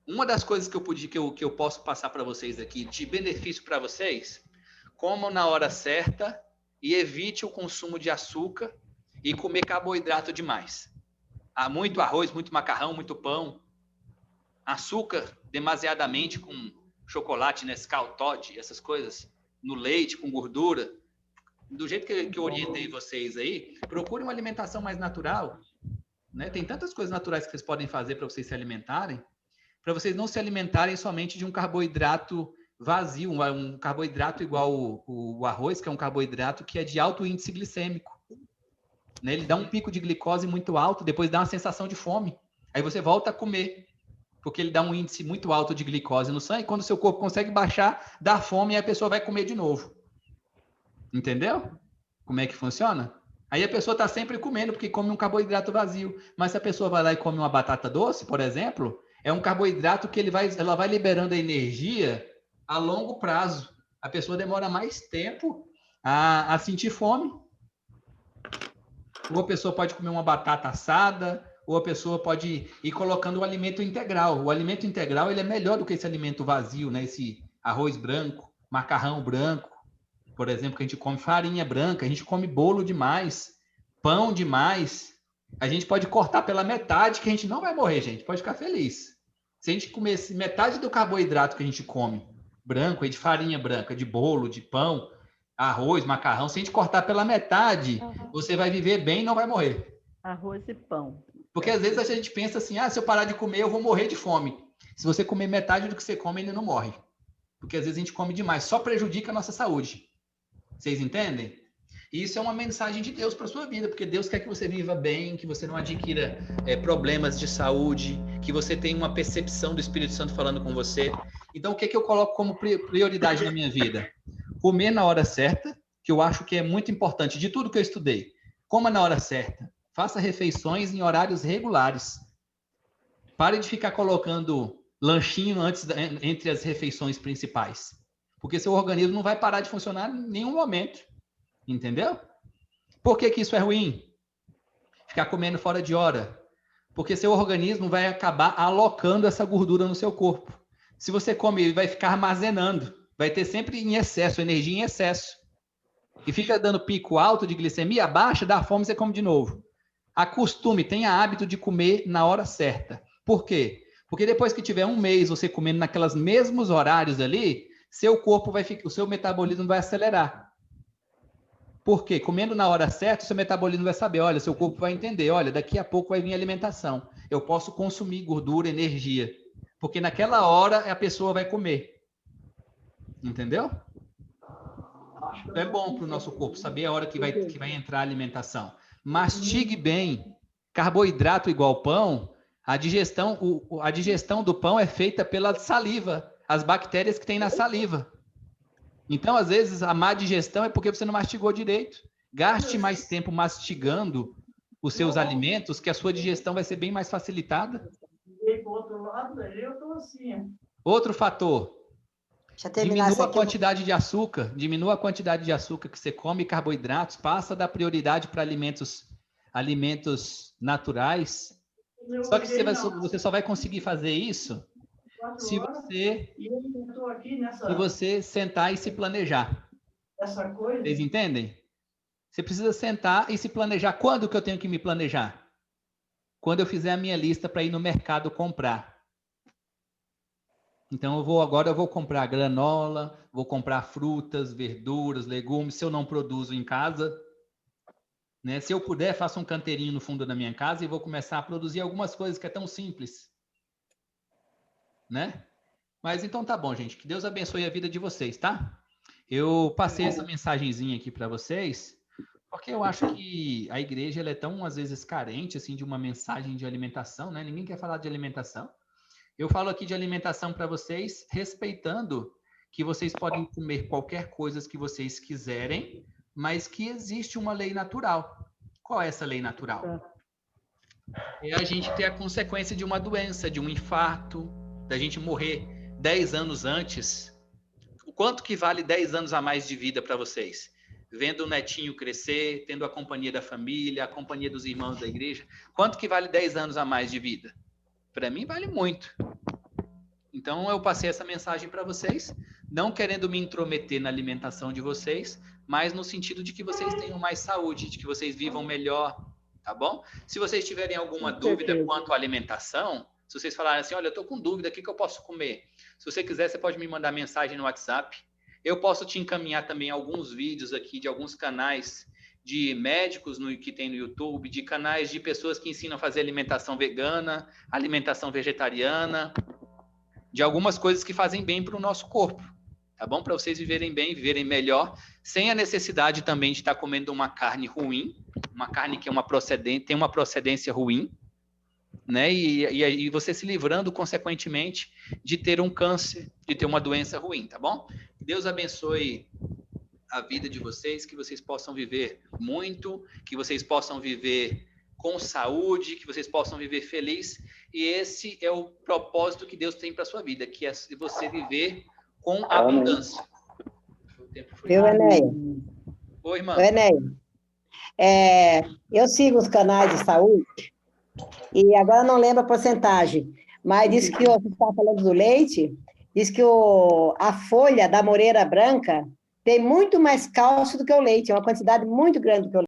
Uma das coisas que eu posso passar para vocês aqui, de benefício para vocês, comam na hora certa e evite o consumo de açúcar e comer carboidrato demais. Há muito arroz, muito macarrão, muito pão. Açúcar demasiadamente com chocolate, Nescau, Toddy, essas coisas, no leite, com gordura. Do jeito que eu orientei vocês aí, procure uma alimentação mais natural, né? Tem tantas coisas naturais que vocês podem fazer para vocês se alimentarem, para vocês não se alimentarem somente de um carboidrato vazio, um carboidrato igual o arroz, que é um carboidrato que é de alto índice glicêmico, né? Ele dá um pico de glicose muito alto, depois dá uma sensação de fome. Aí você volta a comer, porque ele dá um índice muito alto de glicose no sangue, e quando o seu corpo consegue baixar, dá fome e a pessoa vai comer de novo. Entendeu? Como é que funciona? Aí a pessoa está sempre comendo, porque come um carboidrato vazio. Mas se a pessoa vai lá e come uma batata doce, por exemplo, é um carboidrato que ela vai liberando a energia a longo prazo. A pessoa demora mais tempo a sentir fome. Ou a pessoa pode comer uma batata assada, ou a pessoa pode ir colocando o alimento integral. O alimento integral ele é melhor do que esse alimento vazio, né? Esse arroz branco, macarrão branco, por exemplo, que a gente come farinha branca, a gente come bolo demais, pão demais. A gente pode cortar pela metade que a gente não vai morrer, gente. Pode ficar feliz. Se a gente comesse metade do carboidrato que a gente come, branco, de farinha branca, de bolo, de pão, arroz, macarrão, se a gente cortar pela metade, você vai viver bem e não vai morrer. Arroz e pão. Porque às vezes a gente pensa assim, se eu parar de comer, eu vou morrer de fome. Se você comer metade do que você come, ainda não morre. Porque às vezes a gente come demais, só prejudica a nossa saúde. Vocês entendem? E isso é uma mensagem de Deus para a sua vida, porque Deus quer que você viva bem, que você não adquira problemas de saúde, que você tenha uma percepção do Espírito Santo falando com você. Então, o que eu coloco como prioridade na minha vida? Comer na hora certa, que eu acho que é muito importante, de tudo que eu estudei. Coma na hora certa. Faça refeições em horários regulares. Pare de ficar colocando lanchinho entre as refeições principais. Porque seu organismo não vai parar de funcionar em nenhum momento. Entendeu? Por que isso é ruim? Ficar comendo fora de hora. Porque seu organismo vai acabar alocando essa gordura no seu corpo. Se você come, ele vai ficar armazenando. Vai ter sempre em excesso, energia em excesso. E fica dando pico alto de glicemia, baixa, dá fome, você come de novo. Acostume, tenha hábito de comer na hora certa. Por quê? Porque depois que tiver um mês você comendo naqueles mesmos horários ali, seu corpo vai ficar, o seu metabolismo vai acelerar. Por quê? Comendo na hora certa, o seu metabolismo vai saber, olha, seu corpo vai entender, olha, daqui a pouco vai vir alimentação. Eu posso consumir gordura, energia. Porque naquela hora a pessoa vai comer. Entendeu? É bom para o nosso corpo saber a hora que vai entrar a alimentação. Mastigue bem. Carboidrato igual pão, a digestão do pão é feita pela saliva, as bactérias que tem na saliva. Então, às vezes, a má digestão é porque você não mastigou direito. Gaste mais tempo mastigando os seus alimentos, que a sua digestão vai ser bem mais facilitada. Outro fator. Diminua a quantidade de açúcar. Diminua a quantidade de açúcar que você come, carboidratos. Passa da prioridade para alimentos naturais. Só que você só vai conseguir fazer isso se você sentar e se planejar. Vocês entendem? Você precisa sentar e se planejar. Quando que eu tenho que me planejar? Quando eu fizer a minha lista para ir no mercado comprar. Então, agora eu vou comprar granola, vou comprar frutas, verduras, legumes, se eu não produzo em casa. Né? Se eu puder, faço um canteirinho no fundo da minha casa e vou começar a produzir algumas coisas que é tão simples. Né? Mas então tá bom, gente. Que Deus abençoe a vida de vocês, tá? Eu passei essa mensagenzinha aqui para vocês, porque eu acho que a igreja ela é tão, às vezes, carente assim, de uma mensagem de alimentação, né? Ninguém quer falar de alimentação. Eu falo aqui de alimentação para vocês, respeitando que vocês podem comer qualquer coisa que vocês quiserem, mas que existe uma lei natural. Qual é essa lei natural? É a gente ter a consequência de uma doença, de um infarto, da gente morrer 10 anos antes. O quanto que vale 10 anos a mais de vida para vocês? Vendo o netinho crescer, tendo a companhia da família, a companhia dos irmãos da igreja. Quanto que vale 10 anos a mais de vida? Para mim vale muito. Então eu passei essa mensagem para vocês, não querendo me intrometer na alimentação de vocês, mas no sentido de que vocês tenham mais saúde, de que vocês vivam melhor, tá bom? Se vocês tiverem alguma dúvida quanto à alimentação, se vocês falarem assim, olha, eu estou com dúvida, o que eu posso comer? Se você quiser, você pode me mandar mensagem no WhatsApp. Eu posso te encaminhar também alguns vídeos aqui de alguns canais de médicos que tem no YouTube, de canais de pessoas que ensinam a fazer alimentação vegana, alimentação vegetariana, de algumas coisas que fazem bem para o nosso corpo, tá bom? Para vocês viverem bem, viverem melhor, sem a necessidade também de estar comendo uma carne ruim, uma carne que tem uma procedência ruim, né? E você se livrando, consequentemente, de ter um câncer, de ter uma doença ruim, tá bom? Deus abençoe a vida de vocês, que vocês possam viver muito, que vocês possam viver com saúde, que vocês possam viver feliz. E esse é o propósito que Deus tem para a sua vida, que é você viver com abundância. Eu, Enéia. Oi, irmã. Enéia. Eu sigo os canais de saúde e agora não lembro a porcentagem, mas diz que você está falando do leite, diz que a folha da moreira branca tem muito mais cálcio do que o leite, é uma quantidade muito grande do que o leite.